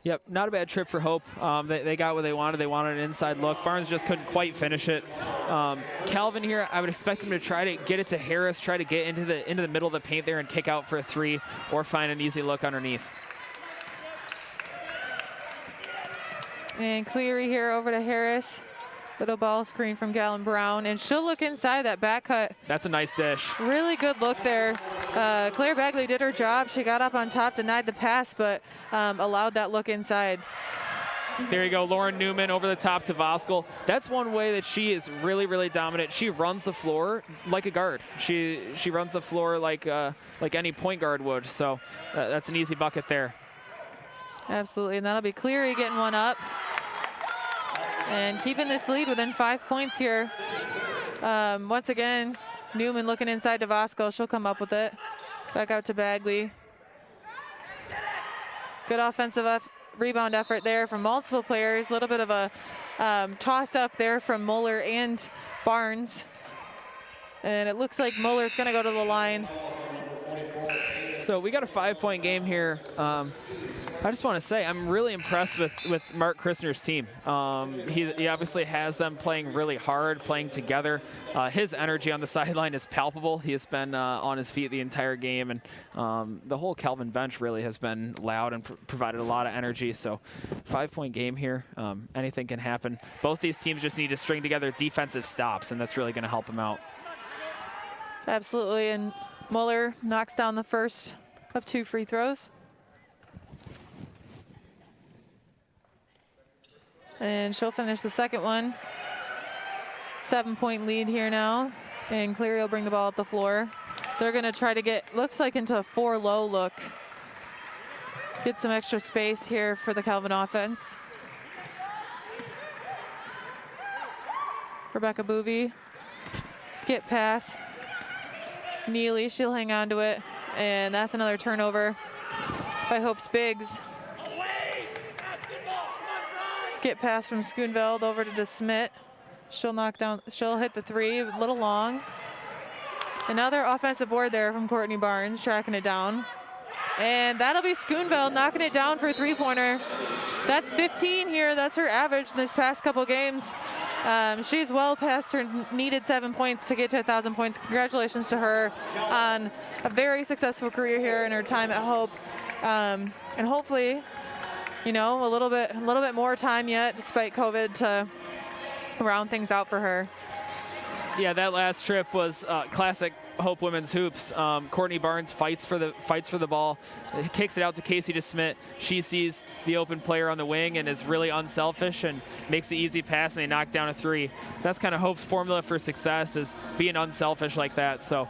Yep, not a bad trip for Hope. They got what they wanted. They wanted an inside look. Barnes just couldn't quite finish it. Calvin here, I would expect him to try to get it to Harris, try to get into the middle of the paint there and kick out for a three or find an easy look underneath. And Cleary here over to Harris. Little ball screen from Galen Brown, and she'll look inside that back cut. That's a nice dish. Really good look there. Claire Bagley did her job. She got up on top, denied the pass, but allowed that look inside. There you go, Lauren Newman over the top to Voskuhl. That's one way that she is really, really dominant. She runs the floor like a guard. She runs the floor like any point guard would. So that's an easy bucket there. Absolutely, and that'll be Cleary getting one up. And keeping this lead within 5 points here. Once again, Newman looking inside to Voskuhl. She'll come up with it. Back out to Bagley. Good offensive rebound effort there from multiple players. A little bit of a toss up there from Muller and Barnes. And it looks like Muller's going to go to the line. So we got a 5-point game here. I just want to say I'm really impressed with Mark Christner's team. He obviously has them playing really hard, playing together. His energy on the sideline is palpable. He has been on his feet the entire game, and the whole Calvin bench really has been loud and provided a lot of energy. So 5-point game here. Anything can happen. Both these teams just need to string together defensive stops, and that's really going to help them out. Absolutely, and Muller knocks down the first of 2 free throws. And she'll finish the second one. 7-point lead here now. And Cleary will bring the ball up the floor. They're going to try to get, looks like, into a 4-low look. Get some extra space here for the Calvin offense. Rebecca Boovy. Skip pass. Neely, she'll hang on to it. And that's another turnover by Hope's Biggs. Skip pass from Schoonveld over to DeSmit. She'll hit the three, a little long. Another offensive board there from Courtney Barnes, tracking it down. And that'll be Schoonveld knocking it down for a three-pointer. That's 15 here. That's her average in this past couple games. She's well past her needed 7 points to get to 1,000 points. Congratulations to her on a very successful career here in her time at Hope. And hopefully, you know, a little bit more time yet, despite COVID, to round things out for her. Yeah, that last trip was classic Hope women's hoops. Courtney Barnes fights for the ball, kicks it out to Casey DeSmit. She sees the open player on the wing and is really unselfish and makes the easy pass, and they knock down a three. That's kind of Hope's formula for success, is being unselfish like that. So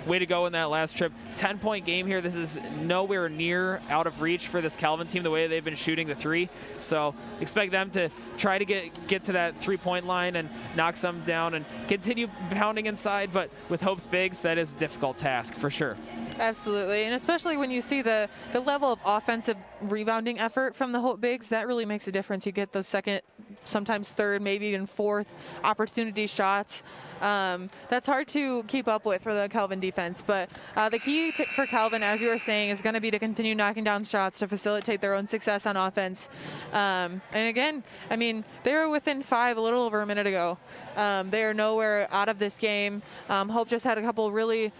way to go in that last trip. 10-point game here. This is nowhere near out of reach for this Calvin team, the way they've been shooting the three. So expect them to try to get to that three-point line and knock some down and continue pounding inside. But with Hope's bigs, that is a difficult task for sure. Absolutely, and especially when you see the level of offensive rebounding effort from the Hope bigs, that really makes a difference. You get those second, sometimes third, maybe even fourth opportunity shots. That's hard to keep up with for the Calvin defense, but the key for Calvin, as you were saying, is going to be to continue knocking down shots to facilitate their own success on offense. And again, I mean, they were within 5 a little over a minute ago. They are nowhere out of this game. Hope just had a couple really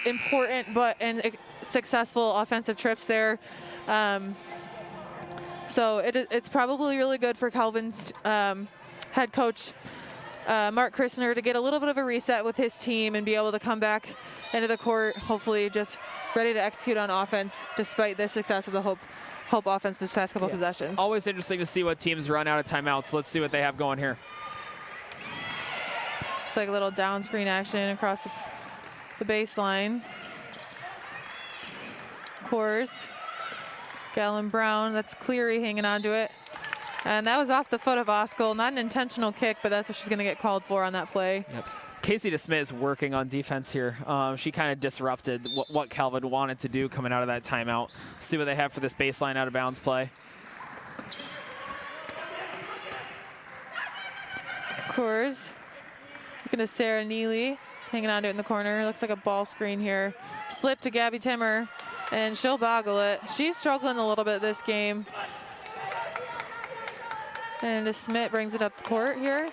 important and successful offensive trips there. So it's probably really good for Calvin's head coach Mark Christner to get a little bit of a reset with his team and be able to come back into the court, hopefully just ready to execute on offense despite the success of the Hope offense this past couple possessions. Always interesting to see what teams run out of timeouts. Let's see what they have going here. It's like a little down screen action across the baseline. Course. Galen Brown, that's Cleary hanging on to it. And that was off the foot of Oskell. Not an intentional kick, but that's what she's going to get called for on that play. Yep. Casey DeSmit is working on defense here. She kind of disrupted what Calvin wanted to do coming out of that timeout. See what they have for this baseline out of bounds play. Coors. Looking to Sarah Neely, hanging on to it in the corner. Looks like a ball screen here. Slip to Gabby Timmer, and she'll boggle it. She's struggling a little bit this game. And DeSmit brings it up the court here.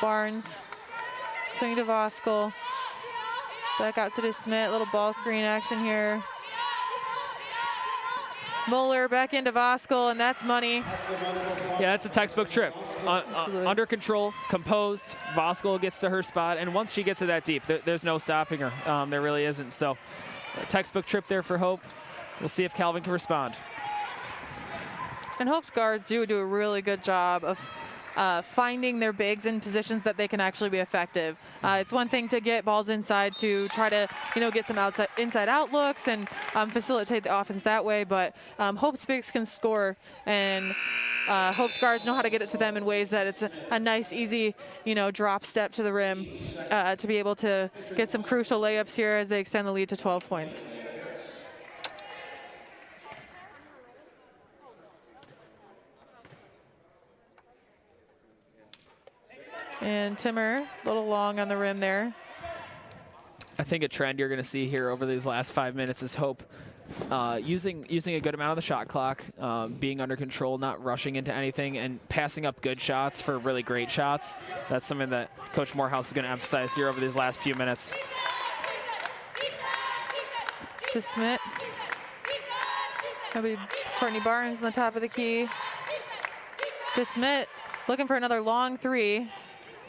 Barnes, swing to Voskuhl. Back out to DeSmit, little ball screen action here. Muller back into Voskuhl, and that's money. Yeah, that's a textbook trip. Under control, composed. Voskuhl gets to her spot, and once she gets to that deep, there's no stopping her. There really isn't. So, a textbook trip there for Hope. We'll see if Calvin can respond. And Hope's guards do a really good job of finding their bigs in positions that they can actually be effective. It's one thing to get balls inside to try to, get some inside out looks and facilitate the offense that way, but Hope's bigs can score, and Hope's guards know how to get it to them in ways that it's a nice, easy, drop step to the rim to be able to get some crucial layups here as they extend the lead to 12 points. And Timmer, a little long on the rim there. I think a trend you're going to see here over these last 5 minutes is Hope using a good amount of the shot clock, being under control, not rushing into anything, and passing up good shots for really great shots. That's something that Coach Morehouse is going to emphasize here over these last few minutes. DeSmit. That'll be Courtney Barnes on the top of the key. DeSmit looking for another long three.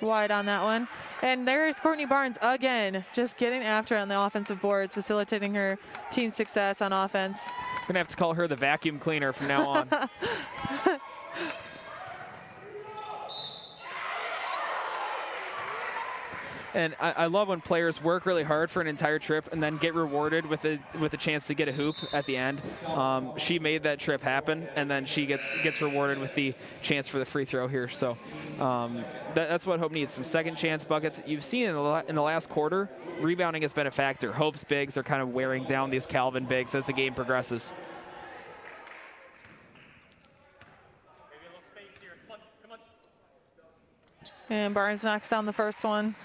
Wide on that one. And there's Courtney Barnes again, just getting after it on the offensive boards, facilitating her team's success on offense. We're going to have to call her the vacuum cleaner from now on. And I love when players work really hard for an entire trip and then get rewarded with a chance to get a hoop at the end. She made that trip happen, and then she gets rewarded with the chance for the free throw here. So that's what Hope needs, some second chance buckets. You've seen in the last quarter, rebounding has been a factor. Hope's bigs are kind of wearing down these Calvin bigs as the game progresses. And Barnes knocks down the first one.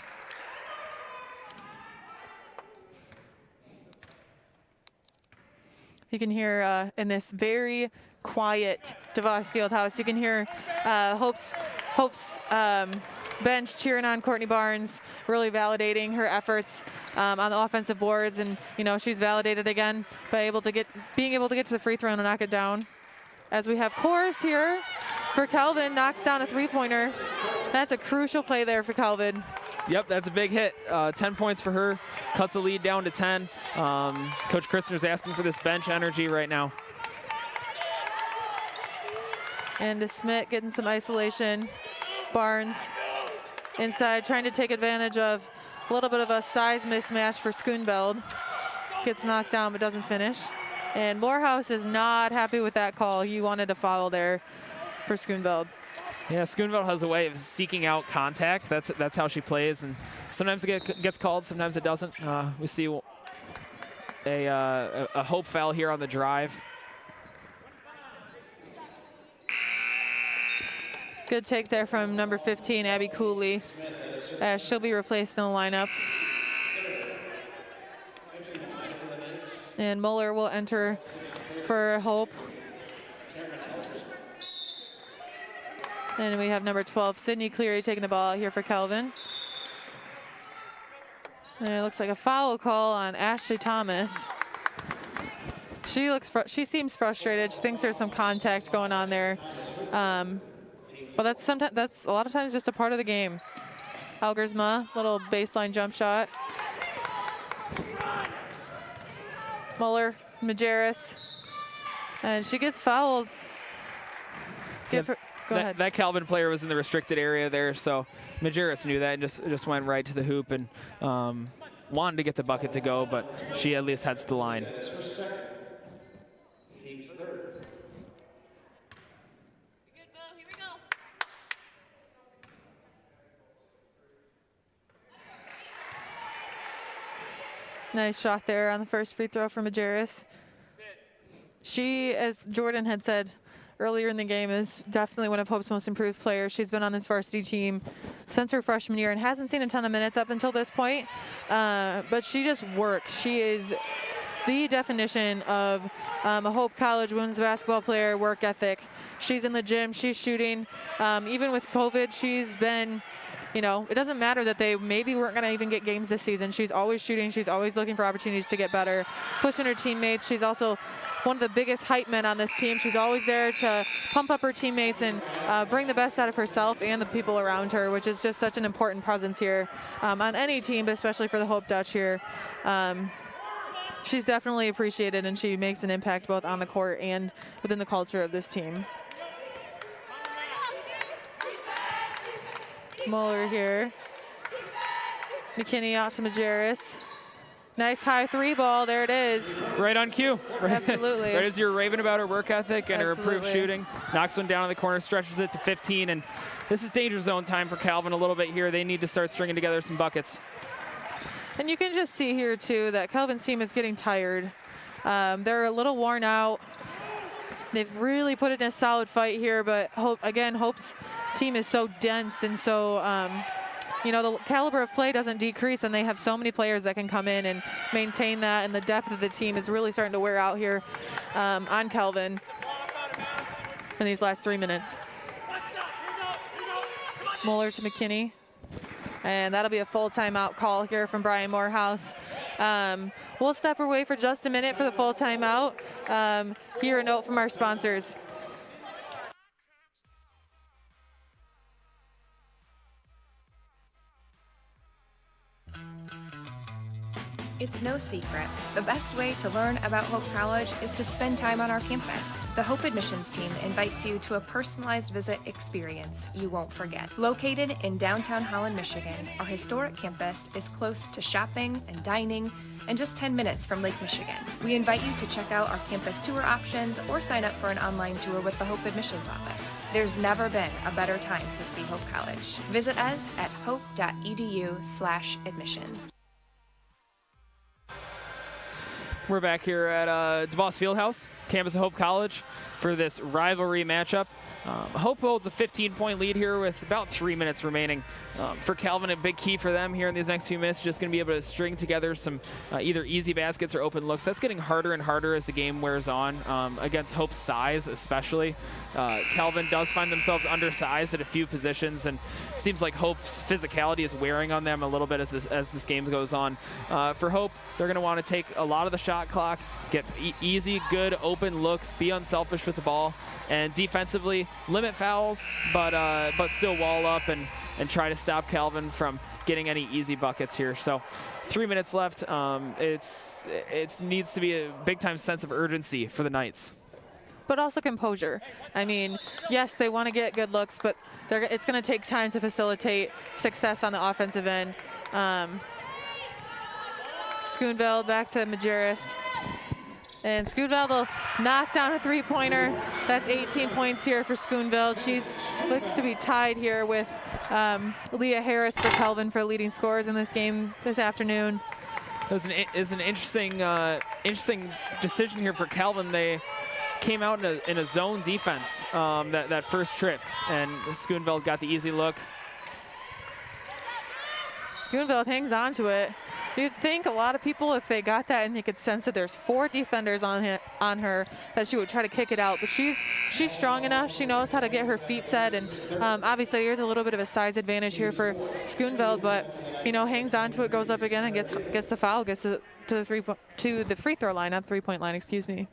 You can hear in this very quiet DeVos Fieldhouse, you can hear Hope's bench cheering on Courtney Barnes, really validating her efforts on the offensive boards, and she's validated again by being able to get to the free throw and knock it down. As we have Coors here for Calvin, knocks down a three-pointer. That's a crucial play there for Calvin. Yep, that's a big hit. 10 points for her. Cuts the lead down to 10. Coach Christner's asking for this bench energy right now. And to Smith getting some isolation. Barnes inside, trying to take advantage of a little bit of a size mismatch for Schoonveld. Gets knocked down but doesn't finish. And Morehouse is not happy with that call. He wanted a foul there for Schoonveld. Yeah, Schoonveld has a way of seeking out contact. That's how she plays, and sometimes it gets called, sometimes it doesn't. We see a Hope foul here on the drive. Good take there from number 15, Abby Cooley. She'll be replaced in the lineup. And Muller will enter for Hope. And we have number 12, Sydney Cleary, taking the ball out here for Calvin. And it looks like a foul call on Ashley Thomas. She seems frustrated. She thinks there's some contact going on there. But that's a lot of times just a part of the game. Algersma, little baseline jump shot. Muller, Majerus, and she gets fouled. Go ahead. That Calvin player was in the restricted area there, so Majerus knew that and just went right to the hoop and wanted to get the bucket to go, but she at least heads to the line. Nice shot there on the first free throw for Majerus. She, as Jordan had said earlier in the game, is definitely one of Hope's most improved players. She's been on this varsity team since her freshman year and hasn't seen a ton of minutes up until this point, but she just works. She is the definition of a Hope College women's basketball player, work ethic. She's in the gym, she's shooting. Even with COVID, she's been, you know, it doesn't matter that they maybe weren't going to even get games this season. She's always shooting. She's always looking for opportunities to get better, pushing her teammates. She's also one of the biggest hype men on this team. She's always there to pump up her teammates and bring the best out of herself and the people around her, which is just such an important presence here on any team, but especially for the Hope Dutch here. She's definitely appreciated, and she makes an impact both on the court and within the culture of this team. Muller here. McKinney out to Majerus. Nice high three ball. There it is. Right on cue. Absolutely. Right as you're raving about her work ethic and her improved Absolutely. shooting. Knocks one down in the corner, stretches it to 15. And this is danger zone time for Calvin a little bit here. They need to start stringing together some buckets. And you can just see here, too, that Calvin's team is getting tired. They're a little worn out. They've really put it in a solid fight here, but Hope's team is so dense and so, you know, the caliber of play doesn't decrease, and they have so many players that can come in and maintain that, and the depth of the team is really starting to wear out here on Calvin in these last 3 minutes. Muller to McKinney. And that'll be a full timeout call here from Brian Morehouse. We'll step away for just a minute for the full timeout. Here a note from our sponsors. It's no secret. The best way to learn about Hope College is to spend time on our campus. The Hope admissions team invites you to a personalized visit experience you won't forget. Located in downtown Holland, Michigan, our historic campus is close to shopping and dining and just 10 minutes from Lake Michigan. We invite you to check out our campus tour options or sign up for an online tour with the Hope admissions office. There's never been a better time to see Hope College. Visit us at hope.edu/admissions. We're back here at DeVos Fieldhouse, campus of Hope College, for this rivalry matchup. Hope holds a 15-point lead here with about 3 minutes remaining. For Calvin, a big key for them here in these next few minutes, just going to be able to string together some either easy baskets or open looks. That's getting harder and harder as the game wears on, against Hope's size especially. Calvin does find themselves undersized at a few positions, and it seems like Hope's physicality is wearing on them a little bit as this game goes on. For Hope, they're going to want to take a lot of the shots shot clock, get easy, good, open looks, be unselfish with the ball, and defensively limit fouls, but still wall up and try to stop Calvin from getting any easy buckets here. So 3 minutes left. It needs to be a big-time sense of urgency for the Knights. But also composure. I mean, yes, they want to get good looks, but it's going to take time to facilitate success on the offensive end. Schoonveld back to Majerus. And Schoonveld will knock down a three-pointer. That's 18 points here for Schoonveld. She's looks to be tied here with Leah Harris for Calvin for leading scorers in this game this afternoon. It was an interesting decision here for Calvin. They came out in a zone defense that first trip, and Schoonveld got the easy look. Schoonveld hangs on to it. You'd think a lot of people, if they got that and they could sense that there's 4 defenders on her, that she would try to kick it out. But she's strong enough. She knows how to get her feet set, and obviously there's a little bit of a size advantage here for Schoonveld, but hangs on to it, goes up again, and gets the foul, gets to the free throw line, not 3-point line, excuse me.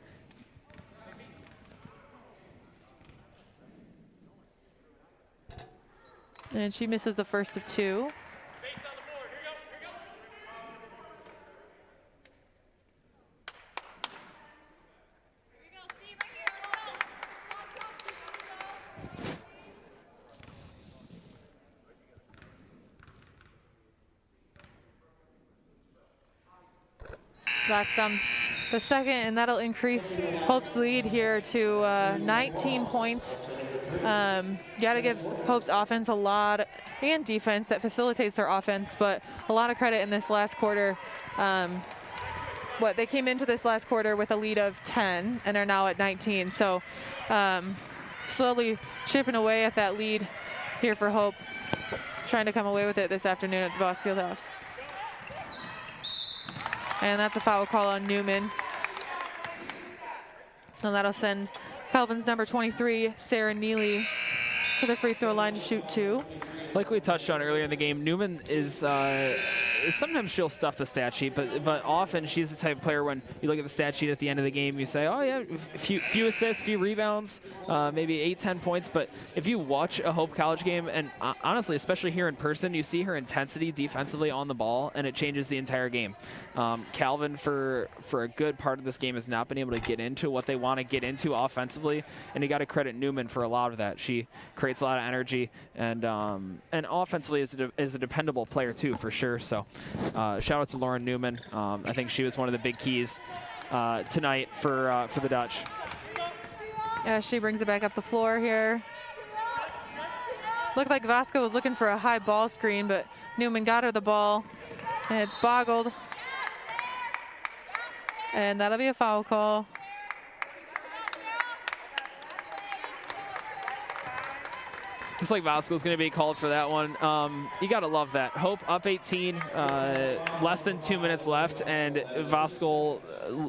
And she misses the first of 2. That's the second, and that'll increase Hope's lead here to 19 points. Got to give Hope's offense a lot, and defense that facilitates their offense, but a lot of credit in this last quarter. They came into this last quarter with a lead of 10 and are now at 19. So slowly chipping away at that lead here for Hope, trying to come away with it this afternoon at DeVos Fieldhouse. And that's a foul call on Newman. And that'll send Calvin's number 23, Sarah Neely, to the free throw line to shoot 2. Like we touched on earlier in the game, Newman is sometimes she'll stuff the stat sheet, but often she's the type of player when you look at the stat sheet at the end of the game, you say, oh yeah, few assists, few rebounds, maybe 8-10 points. But if you watch a Hope College game, and honestly, especially here in person, you see her intensity defensively on the ball, and it changes the entire game. Calvin, for a good part of this game, has not been able to get into what they want to get into offensively, and you got to credit Newman for a lot of that. She creates a lot of energy, and offensively is a dependable player too, for sure. So shout out to Lauren Newman. I think she was one of the big keys tonight for the Dutch. Yeah, she brings it back up the floor here. Looked like Vasco was looking for a high ball screen, but Newman got her the ball, and it's boggled. And that'll be a foul call. Looks like Vasco's going to be called for that one. You got to love that. Hope up 18, less than 2 minutes left, and Vasco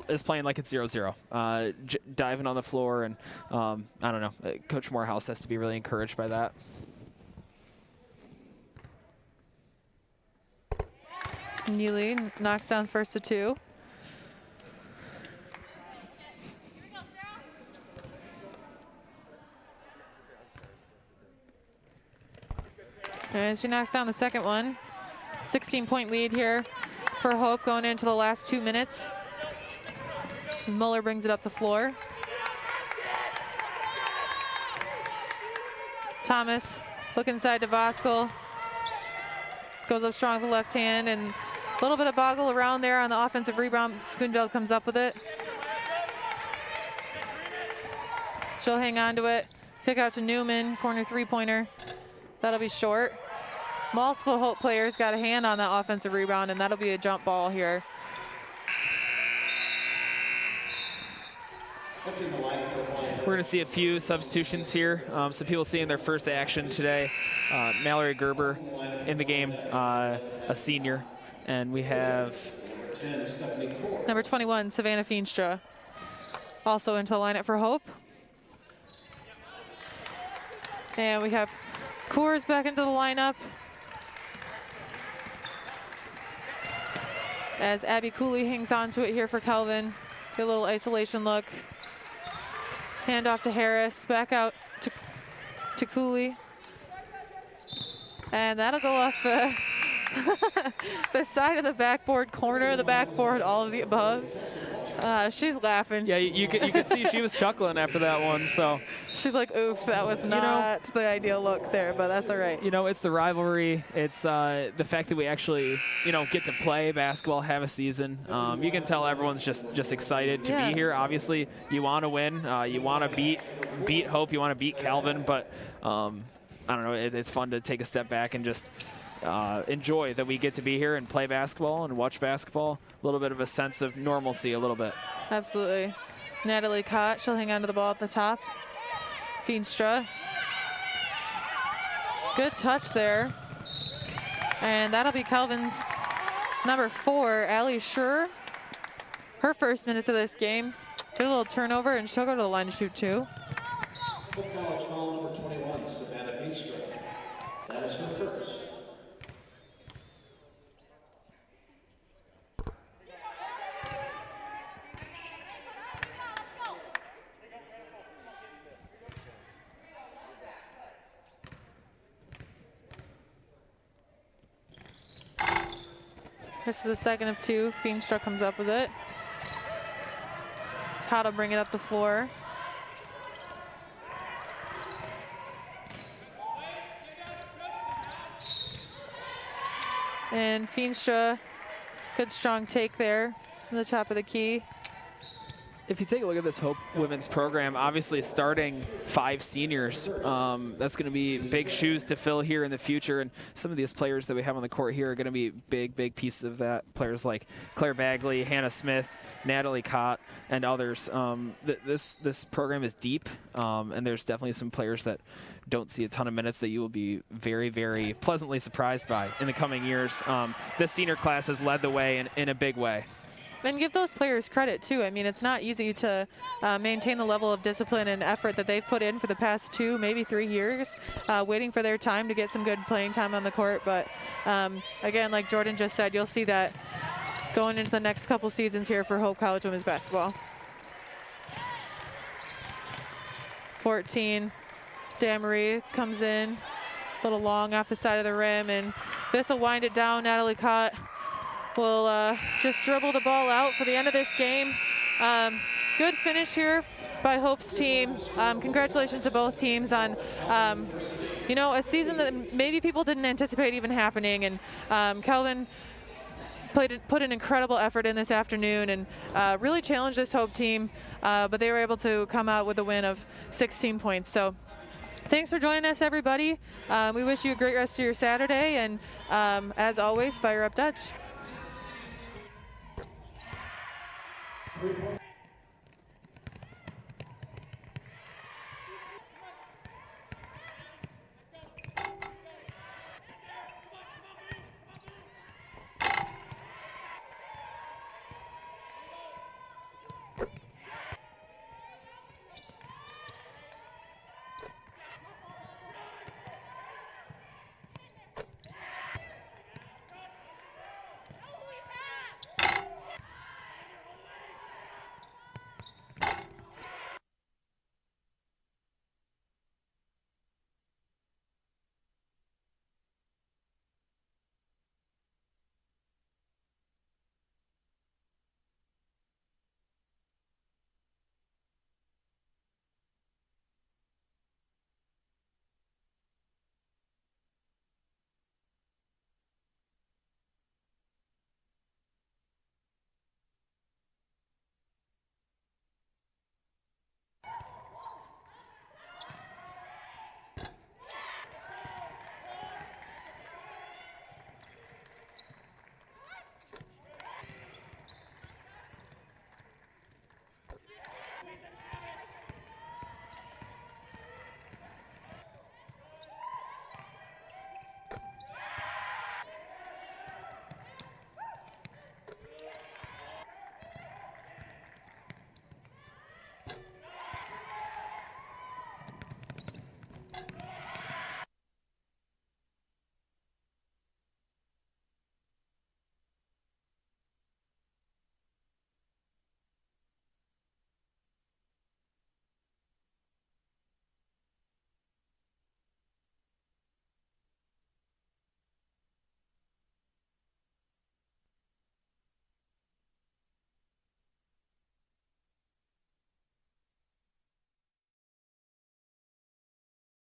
is playing like it's 0-0. Diving on the floor, and I don't know. Coach Morehouse has to be really encouraged by that. Neely knocks down first of 2. And she knocks down the second one. 16-point lead here for Hope going into the last 2 minutes. Muller brings it up the floor. Thomas look inside to Voskel. Goes up strong with the left hand, and a little bit of boggle around there on the offensive rebound. Schoonveld comes up with it. She'll hang on to it. Kick out to Newman, corner 3-pointer. That'll be short. Multiple Hope players got a hand on that offensive rebound, and that'll be a jump ball here. We're going to see a few substitutions here. Some people seeing their first action today. Mallory Gerber in the game, a senior. And we have number 21, Savannah Feenstra, also into the lineup for Hope. And we have Coors back into the lineup. as Abby Cooley hangs on to it here for Kelvin. Good little isolation look. Hand off to Harris, back out to Cooley. And that'll go off the, the side of the backboard, corner of the backboard, all of the above. She's laughing. Yeah, you could see she was chuckling after that one. So she's like, oof, that was not the ideal look there, but that's all right. You know, it's the rivalry. It's the fact that we actually, get to play basketball, have a season. You can tell everyone's just excited to be here. Obviously, you want to win. You want to beat Hope. You want to beat Calvin. But I don't know. It's fun to take a step back and just enjoy that we get to be here and play basketball and watch basketball. A little bit of a sense of normalcy, a little bit. Absolutely. Natalie Cott, she'll hang on to the ball at the top. Feenstra. Good touch there. And that'll be Kelvin's number 4, Allie Schur. Her first minutes of this game. Get a little turnover, and she'll go to the line to shoot 2. Hope College foul number 21, Savannah Feenstra. That is her first. This is the second of 2. Feenstra comes up with it. Cott will bring it up the floor. And Feenstra, good strong take there from the top of the key. If you take a look at this Hope women's program, obviously starting 5 seniors, that's going to be big shoes to fill here in the future. And some of these players that we have on the court here are going to be big pieces of that. Players like Claire Bagley, Hannah Smith, Natalie Cott, and others. This program is deep, and there's definitely some players that don't see a ton of minutes that you will be very pleasantly surprised by in the coming years. This senior class has led the way in a big way. And give those players credit, too. I mean, it's not easy to maintain the level of discipline and effort that they've put in for the past 2, maybe 3 years, waiting for their time to get some good playing time on the court. But, again, like Jordan just said, you'll see that going into the next couple seasons here for Hope College women's basketball. 14, Damarie comes in, a little long off the side of the rim, and this will wind it down. Natalie Cott will just dribble the ball out for the end of this game. Good finish here by Hope's team. Congratulations to both teams on, a season that maybe people didn't anticipate even happening. And Kelvin put an incredible effort in this afternoon and really challenged this Hope team, but they were able to come out with a win of 16 points. So thanks for joining us, everybody. We wish you a great rest of your Saturday, and as always, fire up Dutch. 3 points.